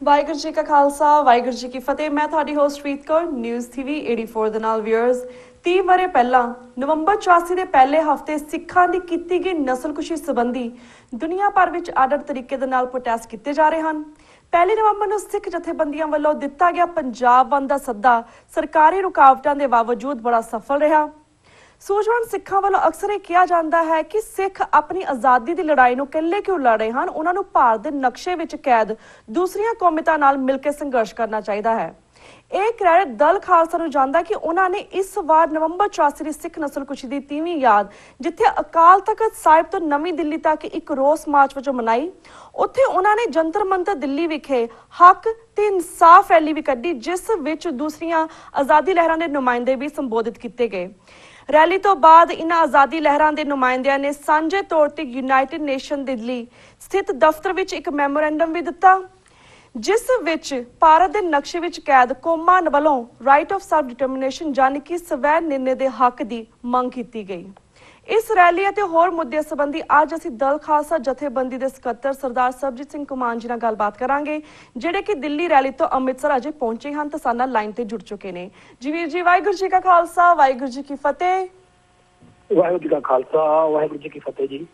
ਵਾਹਿਗੁਰੂ ਜੀ ਕਾ ਖਾਲਸਾ ਵਾਹਿਗੁਰੂ ਜੀ ਕੀ ਫਤਿਹ। ਮੈਂ ਤੁਹਾਡੀ ਹੋਸਟ ਪ੍ਰੀਤ ਕੌਰ ਨਿਊਜ਼ ਟੀਵੀ 84 ਦੇ ਨਾਲ ਵਿਊਅਰਸ। 30 ਵਰੇ ਪਹਿਲਾਂ ਨਵੰਬਰ 84 ਦੇ ਪਹਿਲੇ ਹਫ਼ਤੇ ਸਿੱਖਾਂ ਦੀ ਕੀਤੀ ਗਈ ਨਸਲਕੁਸ਼ੀ ਸੰਬੰਧੀ ਦੁਨੀਆ ਭਰ ਵਿੱਚ ਆਡਰ ਤਰੀਕੇ ਦੇ ਨਾਲ ਪ੍ਰੋਟੈਸਟ ਕੀਤੇ ਜਾ ਰਹੇ ਹਨ। 1 ਨਵੰਬਰ ਨੂੰ ਸਿੱਖ ਜਥੇਬੰਦੀਆਂ ਵੱਲੋਂ ਦਿੱਤਾ ਗਿਆ ਪੰਜਾਬ ਬੰਦ ਦਾ ਸੱਦਾ ਸਰਕਾਰੀ ਰੁਕਾਵਟਾਂ ਦੇ ਬਾਵਜੂਦ ਬੜਾ ਸਫਲ ਰਿਹਾ। ਸੂਝਵਾਨ ਸਿੱਖਾਂ ਵੱਲੋਂ ਅਕਸਰ ਇਹ ਕਿਹਾ ਜਾਂਦਾ ਹੈ ਕਿ ਸਿੱਖ ਆਪਣੀ ਆਜ਼ਾਦੀ ਦੀ ਲੜਾਈ ਨੂੰ ਇਕੱਲੇ ਕਿਉਂ ਲੜ ਰਹੇ ਹਨ, ਉਹਨਾਂ ਨੂੰ ਭਾਰਤ ਦੇ ਨਕਸ਼ੇ ਵਿੱਚ ਕੈਦ ਦੂਸਰੀਆਂ ਕੌਮਾਂ ਨਾਲ ਮਿਲ ਕੇ ਸੰਘਰਸ਼ ਕਰਨਾ ਚਾਹੀਦਾ ਹੈ। ਇਹ ਕ੍ਰੈਡਿਟ ਦਲ ਖਾਲਸਾ ਨੂੰ ਜਾਂਦਾ ਕਿ ਉਹਨਾਂ ਨੇ ਇਸ ਵਾਰ ਨਵੰਬਰ 84 ਦੀ ਸਿੱਖ ਨਸਲਕੁਸ਼ੀ ਦੀ 30ਵੀਂ ਯਾਦ ਜਿੱਥੇ ਅਕਾਲ ਤਖਤ ਸਾਹਿਬ ਤੋਂ ਨਵੀਂ ਦਿੱਲੀ ਤੱਕ ਇੱਕ ਰੋਸ ਮਾਰਚ ਵਜੋਂ ਮਨਾਈ, ਉੱਥੇ ਉਹਨਾਂ ਨੇ ਜੰਤਰ ਮੰਤਰ ਦਿੱਲੀ ਵਿਖੇ ਹੱਕ ਤੇ ਇਨਸਾਫ ਰੈਲੀ ਵੀ ਕੱਢੀ, ਜਿਸ ਵਿੱਚ ਦੂਸਰੀਆਂ ਆਜ਼ਾਦੀ ਲਹਿਰਾਂ ਦੇ ਨੁਮਾਇੰਦੇ ਵੀ ਸੰਬੋਧਿਤ ਕੀਤੇ ਗਏ। ਰੈਲੀ ਤੋਂ ਬਾਅਦ ਇਨ੍ਹਾਂ ਆਜ਼ਾਦੀ ਲਹਿਰਾਂ ਦੇ ਨੁਮਾਇੰਦਿਆਂ ਨੇ ਸਾਂਝੇ ਤੌਰ ਤੇ ਯੂਨਾਈਟਿਡ ਨੇਸ਼ਨ ਦਿੱਲੀ ਸਥਿਤ ਦਫ਼ਤਰ ਵਿੱਚ ਇੱਕ ਮੈਮੋਰੈਂਡਮ ਵੀ ਦਿੱਤਾ, ਜਿਸ ਵਿੱਚ ਭਾਰਤ ਦੇ ਨਕਸ਼ੇ ਵਿੱਚ ਕੈਦ ਕੌਮਾਂ ਵੱਲੋਂ ਰਾਈਟ ਆਫ ਸੈਲਫ ਡਿਟਰਮੀਨੇਸ਼ਨ ਯਾਨੀ ਕਿ ਸਵੈ ਨਿਰਣੇ ਦੇ ਹੱਕ ਦੀ ਮੰਗ ਕੀਤੀ ਗਈ। ਇਸ ਰੈਲੀ ਅਤੇ ਹੋਰ ਮੁੱਦਿਆਂ ਸੰਬੰਧੀ ਅੱਜ ਅਸੀਂ ਦਲ ਖਾਲਸਾ ਜਥੇਬੰਦੀ ਦੇ ਸਕੱਤਰ ਸਰਦਾਰ ਸਰਬਜੀਤ ਸਿੰਘ ਕੁਮਾਨ ਜੀ ਨਾਲ ਗੱਲਬਾਤ ਕਰਾਂਗੇ, ਜਿਹੜੇ ਕਿ ਦਿੱਲੀ ਰੈਲੀ ਤੋਂ ਅੰਮ੍ਰਿਤਸਰ ਅਜੇ ਪਹੁੰਚੇ ਹਨ ਤੇ ਸਾਡੇ ਨਾਲ ਲਾਈਨ ਤੇ ਜੁੜ ਚੁੱਕੇ ਨੇ। ਜੀ ਵੀਰ ਜੀ, ਵਾਹਿਗੁਰੂ ਜੀ ਕਾ ਖਾਲਸਾ ਵਾਹਿਗੁਰੂ ਜੀ ਕੀ ਫਤਿਹ। ਵਾਹਿਗੁਰੂ ਜੀ ਕਾ ਖਾਲਸਾ ਵਾਹਿਗੁਰੂ ਜੀ ਕੀ ਫਤਿਹ ਜੀ।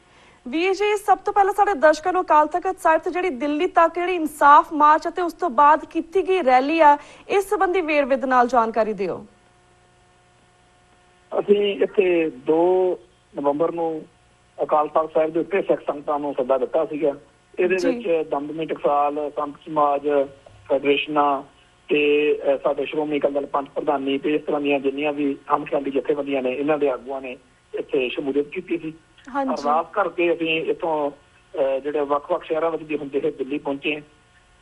ਵੀਰ ਜੀ, ਸਭ ਤੋਂ ਪਹਿਲਾਂ ਸਾਡੇ ਦਰਸ਼ਕਾਂ ਨੂੰ ਅਕਾਲ ਤਖਤ ਸਾਹਿਬ ਤੋਂ ਜਿਹੜੀ ਦਿੱਲੀ ਤੱਕ ਜਿਹੜੀ ਇਨਸਾਫ ਮਾਰਚ ਅਤੇ ਉਸ ਤੋਂ ਬਾਅਦ ਕੀਤੀ ਗਈ ਰੈਲੀ ਆ, ਇਸ ਸੰਬੰਧੀ ਵੇਰਵੇ ਦੇ ਨਾਲ ਜਾਣਕਾਰੀ ਦਿਓ। ਅਸੀਂ ਇੱਥੇ 2 ਨਵੰਬਰ ਨੂੰ ਅਕਾਲ ਤਖਤ ਸਾਹਿਬ ਦੇ ਉੱਤੇ ਸਿੱਖ ਸੰਗਤਾਂ ਨੂੰ ਸੱਦਾ ਦਿੱਤਾ ਸੀਗਾ। ਇਹਦੇ ਵਿੱਚ ਦਮਦਮੀ ਟਕਸਾਲ, ਸੰਤ ਸਮਾਜ, ਫੈਡਰੇਸ਼ਨਾਂ ਤੇ ਸਾਡੇ ਸ਼੍ਰੋਮਣੀ ਅਕਾਲੀ ਦਲ ਪੰਥ ਪ੍ਰਧਾਨੀ ਤੇ ਇਸ ਤਰ੍ਹਾਂ ਦੀਆਂ ਜਿੰਨੀਆਂ ਵੀ ਹਮਖਿਆਲੀ ਜਥੇਬੰਦੀਆਂ ਨੇ, ਇਹਨਾਂ ਦੇ ਆਗੂਆਂ ਨੇ ਇੱਥੇ ਸ਼ਮੂਲੀਅਤ ਕੀਤੀ ਸੀ। ਅਰਦਾਸ ਕਰਕੇ ਅਸੀਂ ਇੱਥੋਂ ਜਿਹੜੇ ਵੱਖ-ਵੱਖ ਸ਼ਹਿਰਾਂ ਵਿੱਚ ਵੀ ਹੁੰਦੇ ਹੋਏ ਦਿੱਲੀ ਪਹੁੰਚੇ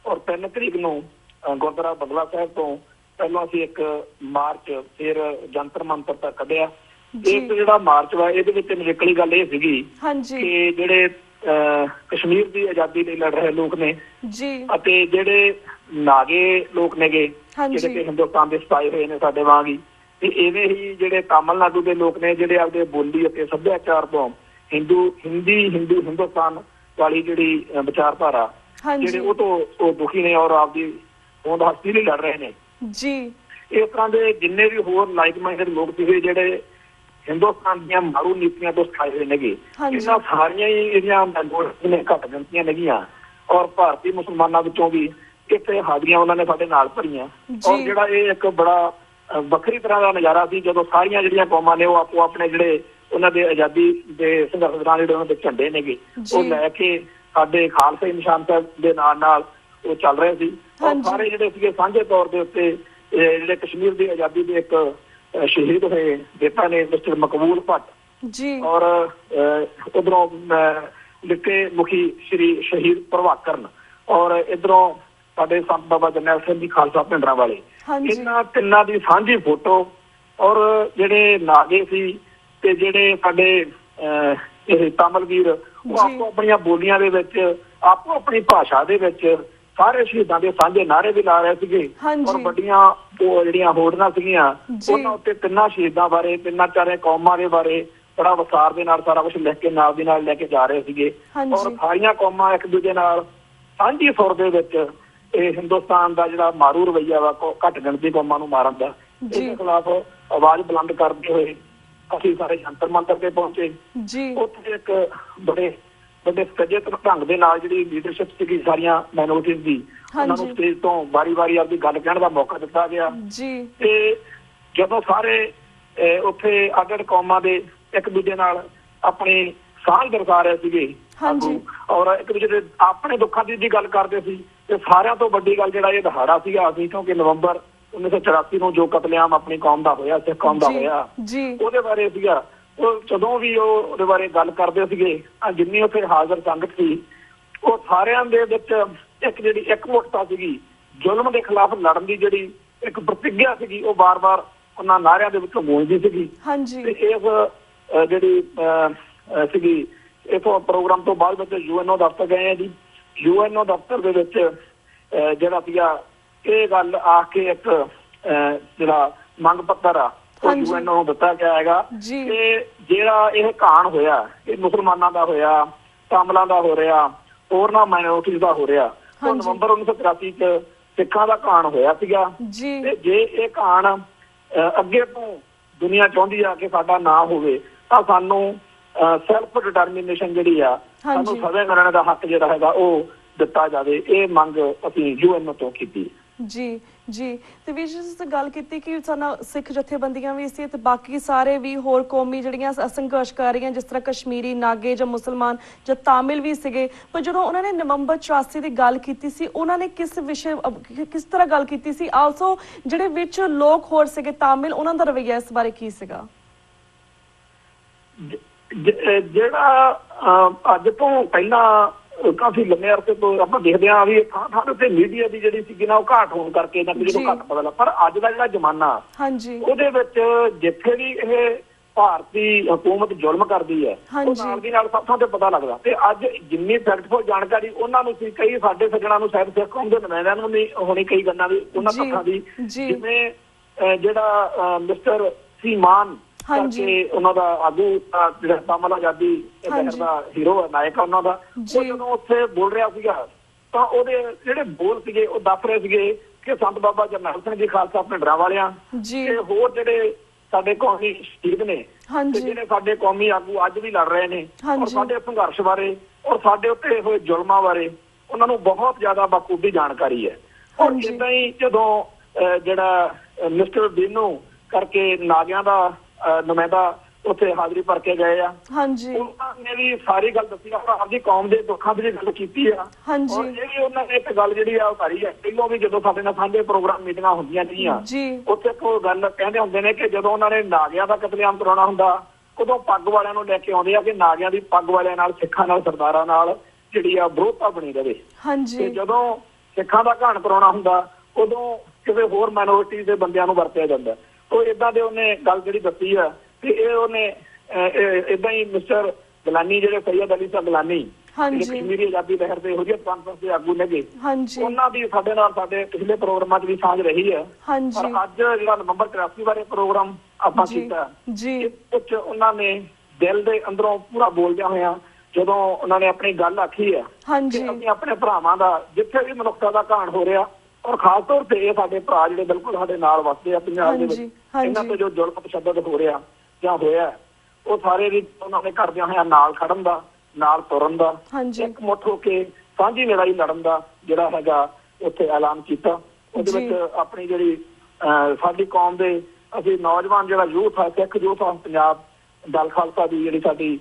ਔਰ 3 ਤਰੀਕ ਨੂੰ ਗੁਰਦੁਆਰਾ ਬੰਗਲਾ ਸਾਹਿਬ ਤੋਂ ਪਹਿਲਾਂ ਅਸੀਂ ਇੱਕ ਮਾਰਚ ਫਿਰ ਜੰਤਰ ਮੰਤਰ ਤੱਕ ਕੱਢਿਆ। ਇੱਕ ਜਿਹੜਾ ਮਾਰਚ ਵਾ ਇਹਦੇ ਵਿੱਚ ਨਿਕਲੀ ਗੱਲ ਇਹ ਸੀਗੀ ਕਿ ਜਿਹੜੇ ਕਸ਼ਮੀਰ ਦੀ ਆਜ਼ਾਦੀ ਲਈ ਲੜ ਰਹੇ ਲੋਕ ਨੇ ਅਤੇ ਜਿਹੜੇ ਨਾਗੇ ਲੋਕ ਨੇਗੇ, ਜਿਹੜੇ ਕਿ ਹਿੰਦੁਸਤਾਨ ਦੇ ਸਤਾਏ ਹੋਏ ਨੇ ਸਾਡੇ ਵਾਂਗ ਹੀ, ਤੇ ਇਵੇਂ ਹੀ ਜਿਹੜੇ ਤਾਮਿਲਨਾਡੂ ਦੇ ਲੋਕ ਨੇ ਜਿਹੜੇ ਆਪਦੇ ਬੋਲੀ ਅਤੇ ਸੱਭਿਆਚਾਰ ਤੋਂ ਹਿੰਦੁਸਤਾਨ ਵਾਲੀ ਜਿਹੜੀ ਵਿਚਾਰਧਾਰਾ ਜਿਹੜੇ ਉਹ ਦੁਖੀ ਨੇ ਔਰ ਆਪਦੀ ਹੋਂਦ ਹਸਤੀ ਲਈ ਲੜ ਰਹੇ ਨੇ ਜੀ। ਇਸ ਤਰ੍ਹਾਂ ਦੇ ਜਿੰਨੇ ਵੀ ਹੋਰ ਲਾਈਕ ਮਾਈਂਡਡ ਲੋਕ ਸੀਗੇ ਜਿਹੜੇ ਹਿੰਦੁਸਤਾਨ ਦੀਆਂ ਮਾਰੂ ਨੀਤੀਆਂ ਤੋਂ ਸਿਖਾਏ ਹੋਏ ਨੇਗੇ, ਇਹਨਾਂ ਸਾਰੀਆਂ ਹੀ ਇਹਦੀਆਂ ਘੱਟ ਗਿਣਤੀਆਂ ਨੇਗੀਆਂ ਔਰ ਭਾਰਤੀ ਮੁਸਲਮਾਨਾਂ ਵਿੱਚੋਂ ਵੀ ਇੱਥੇ ਹਾਜ਼ਰੀਆਂ ਉਹਨਾਂ ਨੇ ਸਾਡੇ ਨਾਲ ਭਰੀਆਂ। ਔਰ ਜਿਹੜਾ ਇਹ ਇੱਕ ਬੜਾ ਵੱਖਰੀ ਤਰ੍ਹਾਂ ਦਾ ਨਜ਼ਾਰਾ ਸੀ ਜਦੋਂ ਸਾਰੀਆਂ ਜਿਹੜੀਆਂ ਕੌਮਾਂ ਨੇ ਉਹ ਆਪੋ ਆਪਣੇ ਜਿਹੜੇ ਉਹਨਾਂ ਦੇ ਆਜ਼ਾਦੀ ਦੇ ਸੰਘਰਸ਼ ਦੌਰਾਨ ਜਿਹੜੇ ਉਹਨਾਂ ਦੇ ਝੰਡੇ ਨੇਗੇ ਉਹ ਲੈ ਕੇ ਸਾਡੇ ਖਾਲਸਾ ਨਿਸ਼ਾਨ ਸਾਹਿਬ ਦੇ ਨਾਲ ਉਹ ਚੱਲ ਰਹੇ ਸੀ। ਔਰ ਸਾਰੇ ਜਿਹੜੇ ਸੀਗੇ ਸਾਂਝੇ ਤੌਰ ਦੇ ਉੱਤੇ ਜਿਹੜੇ ਕਸ਼ਮੀਰ ਦੀ ਆਜ਼ਾਦੀ ਦੇ ਇੱਕ ਸ਼ਹੀਦ ਹੋਏ ਨੇਤਾ ਨੇ ਮਿਸਟਰ ਮਕਬੂਲ ਭੱਟ ਜੀ, ਔਰ ਉਧਰੋਂ ਲਿਖੇ ਮੁਖੀ ਸ਼੍ਰੀ ਸ਼ਹੀਦ ਪ੍ਰਭਾਕਰਨ ਔਰ ਇੱਧਰੋਂ ਸਾਡੇ ਸੰਤ ਬਾਬਾ ਜਰਨੈਲ ਸਿੰਘ ਜੀ ਖਾਲਸਾ ਭਿੰਡਰਾਂ ਵਾਲੇ, ਇਹਨਾਂ ਤਿੰਨਾਂ ਦੀ ਸਾਂਝੀ ਫੋਟੋ ਔਰ ਜਿਹੜੇ ਨਾਗੇ ਸੀ ਤੇ ਜਿਹੜੇ ਸਾਡੇ ਇਹ ਤਾਮਿਲ ਵੀਰ ਉਹ ਆਪੋ ਆਪਣੀਆਂ ਬੋਲੀਆਂ ਦੇ ਵਿੱਚ ਆਪੋ ਆਪਣੀ ਭਾਸ਼ਾ ਦੇ ਵਿੱਚ ਸਾਰੇ ਸ਼ਹੀਦਾਂ ਦੇ ਸਾਂਝੇ ਨਾਅਰੇ ਵੀ ਲਾ ਰਹੇ ਸੀਗੇ ਔਰ ਵੱਡੀਆਂ ਉਹ ਜਿਹੜੀਆਂ ਹੋਰਨਾਂ ਸੀਗੀਆਂ ਉਹਨਾਂ ਉੱਤੇ ਤਿੰਨਾਂ ਸ਼ਹੀਦਾਂ ਬਾਰੇ, ਤਿੰਨਾਂ ਚਾਰੇ ਕੌਮਾਂ ਦੇ ਬਾਰੇ ਬੜਾ ਵਿਸਥਾਰ ਦੇ ਨਾਲ ਸਾਰਾ ਕੁਛ ਲਿਖ ਕੇ ਨਾਲ ਦੀ ਨਾਲ ਲੈ ਕੇ ਜਾ ਰਹੇ ਸੀਗੇ। ਔਰ ਸਾਰੀਆਂ ਕੌਮਾਂ ਇੱਕ ਦੂਜੇ ਨਾਲ ਸਾਂਝੀ ਸੁਰ ਦੇ ਵਿੱਚ ਇਹ ਹਿੰਦੁਸਤਾਨ ਦਾ ਜਿਹੜਾ ਮਾਰੂ ਰਵੱਈਆ ਵਾ ਘੱਟ ਗਿਣਤੀ ਕੌਮਾਂ ਨੂੰ ਮਾਰਨ ਦਾ, ਇਹਦੇ ਖਿਲਾਫ ਆਵਾਜ਼ ਬੁਲੰਦ ਕਰਦੇ ਹੋਏ ਅਸੀਂ ਸਾਰੇ ਜੰਤਰ ਮੰਤਰ ਤੇ ਪਹੁੰਚੇ। ਉੱਥੇ ਇੱਕ ਬੜੇ ਸੱਜੇ ਢੰਗ ਦੇ ਨਾਲ ਜਿਹੜੀ ਲੀਡਰਸ਼ਿਪ ਸੀਗੀ ਸਾਰੀਆਂ ਮਾਈਨੋਰਟੀਜ਼ ਦੀ, ਉਹਨਾਂ ਨੂੰ ਸਟੇਜ ਤੋਂ ਵਾਰੀ-ਵਾਰੀ ਆਪਦੀ ਗੱਲ ਕਹਿਣ ਦਾ ਮੌਕਾ ਦਿੱਤਾ ਗਿਆ। ਤੇ ਜਦੋਂ ਸਾਰੇ ਉੱਥੇ ਅੱਡ ਕੌਮਾਂ ਦੇ ਇੱਕ ਦੂਜੇ ਨਾਲ ਆਪਣੀ ਸਾਂਝ ਦਰਸਾ ਰਹੇ ਸੀਗੇ ਔਰ ਇੱਕ ਦੂਜੇ ਦੇ ਆਪਣੇ ਦੁੱਖਾਂ ਦੀ ਗੱਲ ਕਰਦੇ ਸੀ, ਤੇ ਸਾਰਿਆਂ ਤੋਂ ਵੱਡੀ ਗੱਲ ਜਿਹੜਾ ਇਹ ਦਿਹਾੜਾ ਸੀਗਾ ਅਸੀਂ ਕਿਉਂਕਿ ਨਵੰਬਰ 1984 ਨੂੰ ਜੋ ਕਤਲੇਆਮ ਆਪਣੀ ਕੌਮ ਦਾ ਹੋਇਆ, ਸਿੱਖ ਕੌਮ ਦਾ ਹੋਇਆ, ਉਹਦੇ ਬਾਰੇ ਸੀਗਾ। ਉਹ ਜਦੋਂ ਵੀ ਉਹਦੇ ਬਾਰੇ ਗੱਲ ਕਰਦੇ ਸੀਗੇ ਜਿੰਨੀ ਉੱਥੇ ਹਾਜ਼ਰ ਸੰਗਤ ਸੀ ਉਹ ਸਾਰਿਆਂ ਦੇ ਵਿੱਚ ਇੱਕ ਜਿਹੜੀ ਇਕਮੁੱਠਤਾ ਸੀਗੀ, ਜ਼ੁਲਮ ਦੇ ਖਿਲਾਫ ਲੜਨ ਦੀ ਜਿਹੜੀ ਇੱਕ ਪ੍ਰਤਿੱਗਿਆ ਸੀਗੀ ਉਹ ਬਾਰ-ਬਾਰ ਉਹਨਾਂ ਨਾਅਰਿਆਂ ਦੇ ਵਿੱਚੋਂ ਗੂੰਜਦੀ ਸੀਗੀ। ਤੇ ਇਸ ਜਿਹੜੀ ਸੀਗੀ ਇਥੋਂ ਪ੍ਰੋਗਰਾਮ ਤੋਂ ਬਾਅਦ ਵਿੱਚ UNO ਦਫ਼ਤਰ ਗਏ ਆ ਜੀ। UNO ਦਫ਼ਤਰ ਦੇ ਵਿੱਚ ਜਿਹੜਾ ਸੀਗਾ ਇਹ ਗੱਲ ਆ ਕੇ ਇੱਕ ਜਿਹੜਾ ਮੰਗ ਪੱਤਰ ਆ ਉਹ UNO ਨੂੰ ਦਿੱਤਾ ਗਿਆ ਹੈਗਾ ਕਿ ਜਿਹੜਾ ਇਹ ਘਾਣ ਹੋਇਆ ਇਹ ਮੁਸਲਮਾਨਾਂ ਦਾ ਹੋਇਆ, ਤਾਮਿਲਾਂ ਦਾ ਹੋ ਰਿਹਾ, ਹੋਰਨਾਂ ਮਾਈਨੋਰਟੀਜ਼ ਦਾ ਹੋ ਰਿਹਾ, ਤੋਂ ਨਵੰਬਰ 1983 ਚ ਸਿੱਖਾਂ ਦਾ ਘਾਣ ਹੋਇਆ ਸੀਗਾ। ਤੇ ਜੇ ਇਹ ਘਾਣ ਅੱਗੇ ਤੋਂ ਦੁਨੀਆ ਚਾਹੁੰਦੀ ਆ ਕਿ ਸਾਡਾ ਨਾ ਹੋਵੇ ਤਾਂ ਸਾਨੂੰ ਸੈਲਫ ਡਿਟਰਮੀਨੇਸ਼ਨ ਜਿਹੜੀ ਆ, ਸਾਨੂੰ ਸਵੈ ਨਿਰਣੇ ਦਾ ਹੱਕ ਜਿਹੜਾ ਹੈਗਾ ਉਹ ਦਿੱਤਾ ਜਾਵੇ। ਇਹ ਮੰਗ ਅਸੀਂ UN ਤੋਂ ਕੀਤੀ। ਜੀ ਜੀ। ਤੇ ਵੀਰ ਜੀ ਗੱਲ ਕੀਤੀ ਕਿ ਸਾਡਾ ਸਿੱਖ ਜਥੇਬੰਦੀਆਂ ਵੀ ਸੀ ਤੇ ਬਾਕੀ ਸਾਰੇ ਵੀ ਹੋਰ ਕੌਮੀ ਜਿਹੜੀਆਂ ਸੰਘਰਸ਼ ਕਰ ਰਹੀਆਂ, ਜਿਸ ਤਰ੍ਹਾਂ ਕਸ਼ਮੀਰੀ, ਨਾਗੇ ਜਾਂ ਮੁਸਲਮਾਨ ਜਾਂ ਤਾਮਿਲ ਵੀ ਸੀਗੇ, ਪਰ ਜਦੋਂ ਉਹਨਾਂ ਨੇ ਨਵੰਬਰ 84 ਦੀ ਗੱਲ ਕੀਤੀ ਸੀ, ਉਹਨਾਂ ਨੇ ਕਿਸ ਤਰ੍ਹਾਂ ਗੱਲ ਕੀਤੀ ਸੀ? ਆਲਸੋ ਜਿਹੜੇ ਵਿੱਚ ਲੋਕ ਹੋਰ ਸੀਗੇ ਤਾਮਿਲ, ਉਹਨਾਂ ਦਾ ਰਵੱਈਆ ਇਸ ਬਾਰੇ ਕੀ ਸੀਗਾ? ਜਿਹੜਾ ਅੱਜ ਤੋਂ ਪਹਿਲਾਂ ਕਾਫੀ ਲੰਮੇ ਅਰਸੇ ਤੋਂ ਆਪਾਂ ਦੇਖਦੇ ਹਾਂ ਵੀ ਥਾਂ ਥਾਂ ਤੇ ਮੀਡੀਆ ਦੀ ਜਿਹੜੀ ਸੀਗੀ ਨਾ ਉਹ ਘਾਟ ਹੋਣ ਕਰਕੇ ਨਾ ਕਿਸੇ ਨੂੰ ਘੱਟ ਪਤਾ ਲੱਗਾ। ਪਰ ਅੱਜ ਦਾ ਜਿਹੜਾ ਜ਼ਮਾਨਾ ਉਹਦੇ ਵਿੱਚ ਜਿੱਥੇ ਵੀ ਇਹ ਭਾਰਤੀ ਹਕੂਮਤ ਜ਼ੁਲਮ ਕਰਦੀ ਹੈ ਉਹ ਨਾਲ ਦੀ ਨਾਲ ਸਭ ਥਾਂ ਤੇ ਪਤਾ ਲੱਗਦਾ। ਤੇ ਅੱਜ ਜਿੰਨੀ ਫੈਕਟਫੁਲ ਜਾਣਕਾਰੀ ਉਹਨਾਂ ਨੂੰ ਸੀ, ਕਈ ਸਾਡੇ ਸੱਜਣਾਂ ਨੂੰ ਸ਼ਾਇਦ ਸਿੱਖ ਕੌਮ ਦੇ ਨੁਮਾਇੰਦਿਆਂ ਨੂੰ ਨਹੀਂ ਹੋਣੀ ਕਈ ਗੱਲਾਂ ਦੀ ਉਹਨਾਂ ਤੱਥਾਂ ਦੀ, ਜਿਵੇਂ ਜਿਹੜਾ ਮਿਸਟਰ ਸੀਮਾਨ ਕਰਕੇ ਉਹਨਾਂ ਦਾ ਆਗੂ ਜਿਹੜਾ ਤਾਮਿਲ ਆਜ਼ਾਦੀ ਦਾ ਹੀਰੋ ਹੈ, ਨਾਇਕ ਉਹਨਾਂ ਦਾ, ਉਹ ਜਦੋਂ ਉੱਥੇ ਬੋਲ ਰਿਹਾ ਸੀਗਾ ਤਾਂ ਉਹਦੇ ਜਿਹੜੇ ਬੋਲ ਸੀਗੇ ਉਹ ਦੱਸ ਰਹੇ ਸੀਗੇ ਕਿ ਸੰਤ ਬਾਬਾ ਜਰਨੈਲ ਸਿੰਘ ਜੀ ਖਾਲਸਾ ਪਿੰਡਰਾਂ ਵਾਲਿਆਂ ਤੇ ਹੋਰ ਜਿਹੜੇ ਸਾਡੇ ਕੌਮੀ ਸ਼ਹੀਦ ਨੇ ਤੇ ਜਿਹੜੇ ਸਾਡੇ ਕੌਮੀ ਆਗੂ ਅੱਜ ਵੀ ਲੜ ਰਹੇ ਨੇ ਔਰ ਸਾਡੇ ਸੰਘਰਸ਼ ਬਾਰੇ ਔਰ ਸਾਡੇ ਉੱਤੇ ਹੋਏ ਜ਼ੁਲਮਾਂ ਬਾਰੇ ਉਹਨਾਂ ਨੂੰ ਬਹੁਤ ਜ਼ਿਆਦਾ ਬਖੂਬੀ ਜਾਣਕਾਰੀ ਹੈ। ਔਰ ਏਦਾਂ ਹੀ ਜਦੋਂ ਜਿਹੜਾ ਮਿਸਟਰ ਬੀਨੂ ਕਰਕੇ ਨਾਗਿਆਂ ਦਾ ਨੁਮਾਇੰਦਾ ਉੱਥੇ ਹਾਜ਼ਰੀ ਭਰ ਕੇ ਗਏ ਆ, ਉਹਨਾਂ ਨੇ ਵੀ ਸਾਰੀ ਗੱਲ ਦੱਸੀ ਔਰ ਆਪਦੀ ਕੌਮ ਦੇ ਦੁੱਖਾਂ ਦੀ ਗੱਲ ਕੀਤੀ ਆ। ਔਰ ਇਹ ਵੀ ਉਹਨਾਂ ਨੇ ਇੱਕ ਗੱਲ ਜਿਹੜੀ ਆ ਉਹ ਕਰੀ ਹੈ। ਪਹਿਲੋਂ ਵੀ ਜਦੋਂ ਸਾਡੇ ਨਾਲ ਸਾਂਝੇ ਪ੍ਰੋਗਰਾਮ ਮੀਟਿੰਗਾਂ ਹੁੰਦੀਆਂ ਸੀਗੀਆਂ ਉੱਥੇ ਇੱਕ ਗੱਲ ਕਹਿੰਦੇ ਹੁੰਦੇ ਨੇ ਕਿ ਜਦੋਂ ਉਹਨਾਂ ਨੇ ਨਾਗਿਆਂ ਦਾ ਕਤਲੇਆਮ ਕਰਾਉਣਾ ਹੁੰਦਾ ਉਦੋਂ ਪੱਗ ਵਾਲਿਆਂ ਨੂੰ ਲੈ ਕੇ ਆਉਂਦੇ ਆ ਕਿ ਨਾਗਿਆਂ ਦੀ ਪੱਗ ਵਾਲਿਆਂ ਨਾਲ, ਸਿੱਖਾਂ ਨਾਲ, ਸਰਦਾਰਾਂ ਨਾਲ ਜਿਹੜੀ ਆ ਵਿਰੋਧਤਾ ਬਣੀ ਰਹੇ। ਤੇ ਜਦੋਂ ਸਿੱਖਾਂ ਦਾ ਘਾਣ ਕਰਾਉਣਾ ਹੁੰਦਾ ਉਦੋਂ ਕਿਸੇ ਹੋਰ ਮਾਈਨੋਰਿਟੀ ਦੇ ਬੰਦਿਆਂ ਨੂੰ ਵਰਤਿਆ ਜਾਂਦਾ। ਉਹ ਏਦਾਂ ਦੇ ਉਹਨੇ ਗੱਲ ਜਿਹੜੀ ਦੱਸੀ ਆ ਤੇ ਇਹ ਉਹਨੇ ਏਦਾਂ ਹੀ ਮਿਸਟਰ ਗਿਲਾਨੀ, ਜਿਹੜੇ ਸੈਯਦ ਅਲੀ ਸ਼ਾਹ ਗਿਲਾਨੀ ਕਸ਼ਮੀਰੀ ਆਜ਼ਾਦੀ ਲਹਿਰ ਦੇ ਇਹੋ ਜਿਹੇ ਕਾਨਫਰੰਸ ਦੇ ਆਗੂ ਨੇਗੇ, ਉਹਨਾਂ ਦੀ ਸਾਡੇ ਨਾਲ ਸਾਡੇ ਪਿਛਲੇ ਪ੍ਰੋਗਰਾਮਾਂ 'ਚ ਵੀ ਸਾਂਝ ਰਹੀ ਹੈ। ਪਰ ਅੱਜ ਜਿਹੜਾ ਨਵੰਬਰ 83 ਬਾਰੇ ਪ੍ਰੋਗਰਾਮ ਆਪਾਂ ਕੀਤਾ ਕੁਝ ਉਹਨਾਂ ਨੇ ਦਿਲ ਦੇ ਅੰਦਰੋਂ ਪੂਰਾ ਬੋਲਦਿਆਂ ਹੋਇਆ ਜਦੋਂ ਉਹਨਾਂ ਨੇ ਆਪਣੀ ਗੱਲ ਆਖੀ ਹੈ ਕਿ ਅਸੀਂ ਆਪਣੇ ਭਰਾਵਾਂ ਦਾ ਜਿੱਥੇ ਵੀ ਮਨੁੱਖਤਾ ਦਾ ਘਾਣ ਹੋ ਰਿਹਾ ਔਰ ਖਾਸ ਤੌਰ ਤੇ ਇਹ ਸਾਡੇ ਭਰਾ ਜਿਹੜੇ ਬਿਲਕੁਲ ਸਾਡੇ ਨਾਲ ਵਸਦੇ ਆ ਪੰਜਾਬ ਦੇ ਵਿੱਚ, ਇਹਨਾਂ ਤੇ ਜੋ ਜ਼ੁਲਮ ਤਸ਼ੱਦਦ ਹੋ ਰਿਹਾ ਜਾਂ ਹੋਇਆ ਉਹ ਸਾਰੇ ਵੀ ਉਹਨਾਂ ਨੇ ਕਰਦਿਆਂ ਹੋਇਆ ਨਾਲ ਖੜਨ ਦਾ, ਨਾਲ ਤੁਰਨ ਦਾ, ਇੱਕ ਮੁੱਠ ਹੋ ਕੇ ਸਾਂਝੀ ਲੜਾਈ ਲੜਨ ਦਾ ਜਿਹੜਾ ਹੈਗਾ ਉੱਥੇ ਐਲਾਨ ਕੀਤਾ। ਉਹਦੇ ਵਿੱਚ ਆਪਣੀ ਜਿਹੜੀ ਸਾਡੀ ਕੌਮ ਦੇ ਅਸੀਂ ਨੌਜਵਾਨ ਜਿਹੜਾ ਯੂਥ ਆ, ਸਿੱਖ ਯੂਥ ਆ ਪੰਜਾਬ ਦਲ ਖਾਲਸਾ ਦੀ ਜਿਹੜੀ ਸਾਡੀ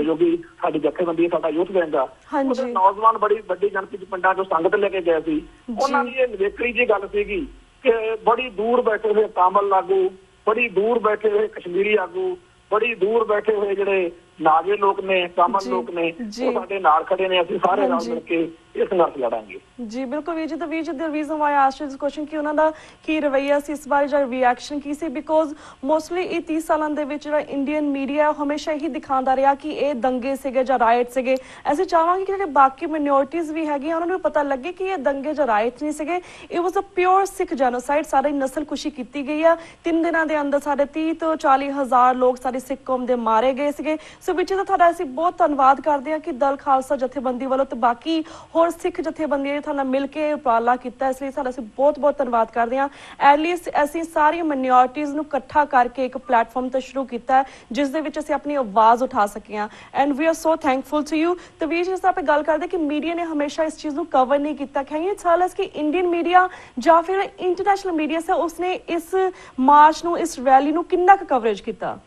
ਜੋ ਵੀ ਸਾਡੀ ਜਥੇਬੰਦੀ ਹੈ, ਸਾਡਾ ਯੂਥ ਵਿੰਗ ਆ, ਉਹਦੇ ਨੌਜਵਾਨ ਬੜੀ ਵੱਡੀ ਗਿਣਤੀ ਚ ਪਿੰਡਾਂ ਚੋਂ ਸੰਗਤ ਲੈ ਕੇ ਗਏ ਸੀ। ਉਹਨਾਂ ਦੀ ਇਹ ਨਿਵੇਕਲੀ ਜੀ ਗੱਲ ਸੀਗੀ ਕਿ ਬੜੀ ਦੂਰ ਬੈਠੇ ਹੋਏ ਤਾਮਿਲ ਆਗੂ, ਬੜੀ ਦੂਰ ਬੈਠੇ ਹੋਏ ਕਸ਼ਮੀਰੀ ਆਗੂ, ਬੜੀ ਦੂਰ ਬੈਠੇ ਹੋਏ ਜਿਹੜੇ ਨਾਗੇ ਲੋਕ ਨੇ, ਤਾਮਿਲ ਲੋਕ ਨੇ, ਉਹ ਸਾਡੇ ਨਾਲ ਖੜੇ ਨੇ। ਅਸੀਂ ਸਾਰੇ ਨਾਲ ਮਿਲ ਕੇ ਇਹ ਸੰਘਰਸ਼ ਲੜਾਂਗੇ। ਜੀ ਬਿਲਕੁਲ ਵੀਰ ਜੀ। ਤਾਂ ਵੀਰ ਜੀ the reason why I asked you this question ਕਿ ਉਹਨਾਂ ਦਾ ਕੀ ਰਵੱਈਆ ਸੀ ਇਸ ਬਾਰੇ ਜਾਂ reaction Ki C, because mostly ਇਹ 30 ਸਾਲਾਂ ਦੇ ਵਿੱਚ ਜਿਹੜਾ ਇੰਡੀਅਨ ਮੀਡੀਆ ਹਮੇਸ਼ਾ ਇਹੀ ਦਿਖਾਉਂਦਾ ਰਿਹਾ ਕਿ ਇਹ ਦੰਗੇ ਸੀਗੇ ਜਾਂ ਰਾਇਟ ਸੀਗੇ। ਅਸੀਂ ਚਾਹਾਂਗੇ ਕਿ ਜਿਹੜੇ ਬਾਕੀ ਮਾਈਨੋਰਿਟੀਜ਼ ਵੀ ਹੈਗੀਆਂ ਉਹਨਾਂ ਨੂੰ ਪਤਾ ਲੱਗੇ ਕਿ ਇਹ ਦੰਗੇ ਜਾਂ ਰਾਇਟ ਨਹੀਂ ਸੀਗੇ, it was a pure Sikh genocide. ਸਾਡੀ ਨਸਲਕੁਸ਼ੀ ਕੀਤੀ ਗਈ ਆ। 3 ਦਿਨਾਂ ਦੇ ਅੰਦਰ ਸਾਡੇ 30 ਤੋਂ 40 ਹਜ਼ਾਰ ਲੋਕ ਸਾਡੀ ਸਿੱਖ ਕੌਮ ਦੇ ਮਾਰੇ ਗਏ ਸੀਗੇ। ਸੋ ਵਿੱਚ ਤਾਂ ਤੁਹਾਡਾ ਅਸੀਂ ਬਹੁਤ ਧੰਨਵਾਦ ਕਰਦੇ ਹਾਂ ਕਿ ਦਲ ਖਾਲਸਾ ਜਥੇਬੰਦੀ ਵੱਲੋਂ ਤੇ ਬਾਕੀ ਹੋਰ ਸਿੱਖ ਜਥੇਬੰਦੀਆਂ ਨੇ ਤੁਹਾਡੇ ਨਾਲ ਮਿਲ ਕੇ ਉਪਰਾਲਾ ਕੀਤਾ, ਇਸ ਲਈ ਸਾਡਾ ਅਸੀਂ ਬਹੁਤ ਬਹੁਤ ਧੰਨਵਾਦ ਕਰਦੇ ਹਾਂ। ਐਟਲੀਸਟ ਅਸੀਂ ਸਾਰੀ ਮਾਈਨੋਰਿਟੀਜ਼ ਨੂੰ ਇਕੱਠਾ ਕਰਕੇ ਇੱਕ ਪਲੇਟਫਾਰਮ ਤੇ ਸ਼ੁਰੂ ਕੀਤਾ ਜਿਸ ਦੇ ਵਿੱਚ ਅਸੀਂ ਆਪਣੀ ਆਵਾਜ਼ ਉਠਾ ਸਕੇ ਹਾਂ, and we are so thankful to you. ਤੇ ਵੀਰ ਜੀ, ਆਪਾਂ ਗੱਲ ਕਰਦੇ ਕਿ ਮੀਡੀਆ ਨੇ ਹਮੇਸ਼ਾ ਇਸ ਚੀਜ਼ ਨੂੰ ਕਵਰ ਨਹੀਂ ਕੀਤਾ। ਕੈਨ ਯੂ ਟੈਲ ਅਸ ਕਿ ਇੰਡੀਅਨ ਮੀਡੀਆ ਜਾਂ ਫਿਰ ਇੰਟਰਨੈਸ਼ਨਲ ਮੀਡੀਆ ਸੀ ਉਸਨੇ ਇਸ ਮਾਰਚ ਨੂੰ, ਇਸ ਰੈਲੀ ਨੂੰ ਕਿੰਨਾ ਕੁ ਕਵਰੇਜ ਕੀਤਾ?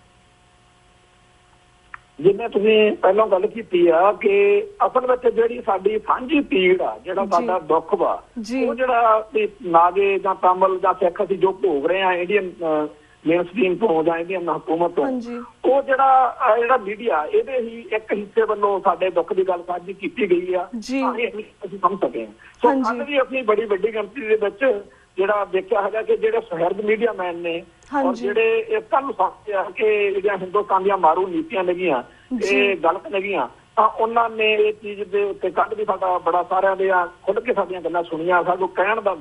ਜਿਵੇਂ ਤੁਸੀਂ ਪਹਿਲਾਂ ਗੱਲ ਕੀਤੀ ਆ ਕਿ ਅਸਲ ਵਿੱਚ ਜਿਹੜੀ ਸਾਡੀ ਸਾਂਝੀ ਪੀੜ ਆ, ਜਿਹੜਾ ਸਾਡਾ ਦੁੱਖ ਵਾ, ਉਹ ਜਿਹੜਾ ਨਾਗੇ ਜਾਂ ਤਾਮਿਲ ਜਾਂ ਸਿੱਖ ਅਸੀਂ ਜੋ ਭੋਗ ਰਹੇ ਆ ਇੰਡੀਅਨ ਮੇਨ ਸਟ੍ਰੀਮ ਤੋਂ ਜਾਂ ਇੰਡੀਅਨ ਹਕੂਮਤ ਤੋਂ, ਉਹ ਜਿਹੜਾ ਮੀਡੀਆ ਇਹਦੇ ਹੀ ਇੱਕ ਹਿੱਸੇ ਵੱਲੋਂ ਸਾਡੇ ਦੁੱਖ ਦੀ ਗੱਲ ਸਾਂਝੀ ਕੀਤੀ ਗਈ ਆ, ਅਸੀਂ ਸਮਝ ਸਕੇ। ਸੋ ਅੱਜ ਵੀ ਅਸੀਂ ਬੜੀ ਵੱਡੀ ਗਿਣਤੀ ਦੇ ਵਿੱਚ ਜਿਹੜਾ ਦੇਖਿਆ ਹੈਗਾ ਕਿ ਜਿਹੜੇ ਸੁਹਿਰਦ ਮੀਡੀਆ ਮੈਨ ਨੇ ਔਰ ਜਿਹੜੇ ਇਸ ਗੱਲ ਨੂੰ ਸਮਝਿਆ ਕਿ ਜਿਹੜੀਆਂ ਹਿੰਦੁਸਤਾਨ ਦੀਆਂ ਮਾਰੂ ਨੀਤੀਆਂ ਨੇਗੀਆਂ ਇਹ ਗਲਤ ਨੇਗੀਆਂ, ਤਾਂ ਉਹਨਾਂ ਨੇ ਇਹ ਚੀਜ਼ ਦੇ ਉੱਤੇ ਕੱਢ ਵੀ ਸਾਡਾ ਬੜਾ ਸਾਰਿਆਂ ਦੇ ਖੁੱਲ੍ਹ ਕੇ ਸਾਡੀਆਂ ਗੱਲਾਂ ਸੁਣੀਆਂ, ਸਾਨੂੰ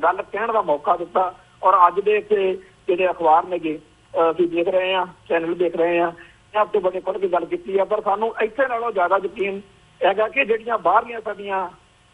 ਗੱਲ ਕਹਿਣ ਦਾ ਮੌਕਾ ਦਿੱਤਾ। ਔਰ ਅੱਜ ਦੇ ਇੱਥੇ ਜਿਹੜੇ ਅਖਬਾਰ ਨੇਗੇ ਅਸੀਂ ਦੇਖ ਰਹੇ ਹਾਂ, ਚੈਨਲ ਦੇਖ ਰਹੇ ਹਾਂ, ਇਹਨਾਂ ਉੱਤੇ ਬੜੇ ਖੁੱਲ੍ਹ ਕੇ ਗੱਲ ਕੀਤੀ ਆ। ਪਰ ਸਾਨੂੰ ਇੱਥੇ ਨਾਲੋਂ ਜ਼ਿਆਦਾ ਯਕੀਨ ਹੈਗਾ ਕਿ ਜਿਹੜੀਆਂ ਬਾਹਰਲੀਆਂ ਸਾਡੀਆਂ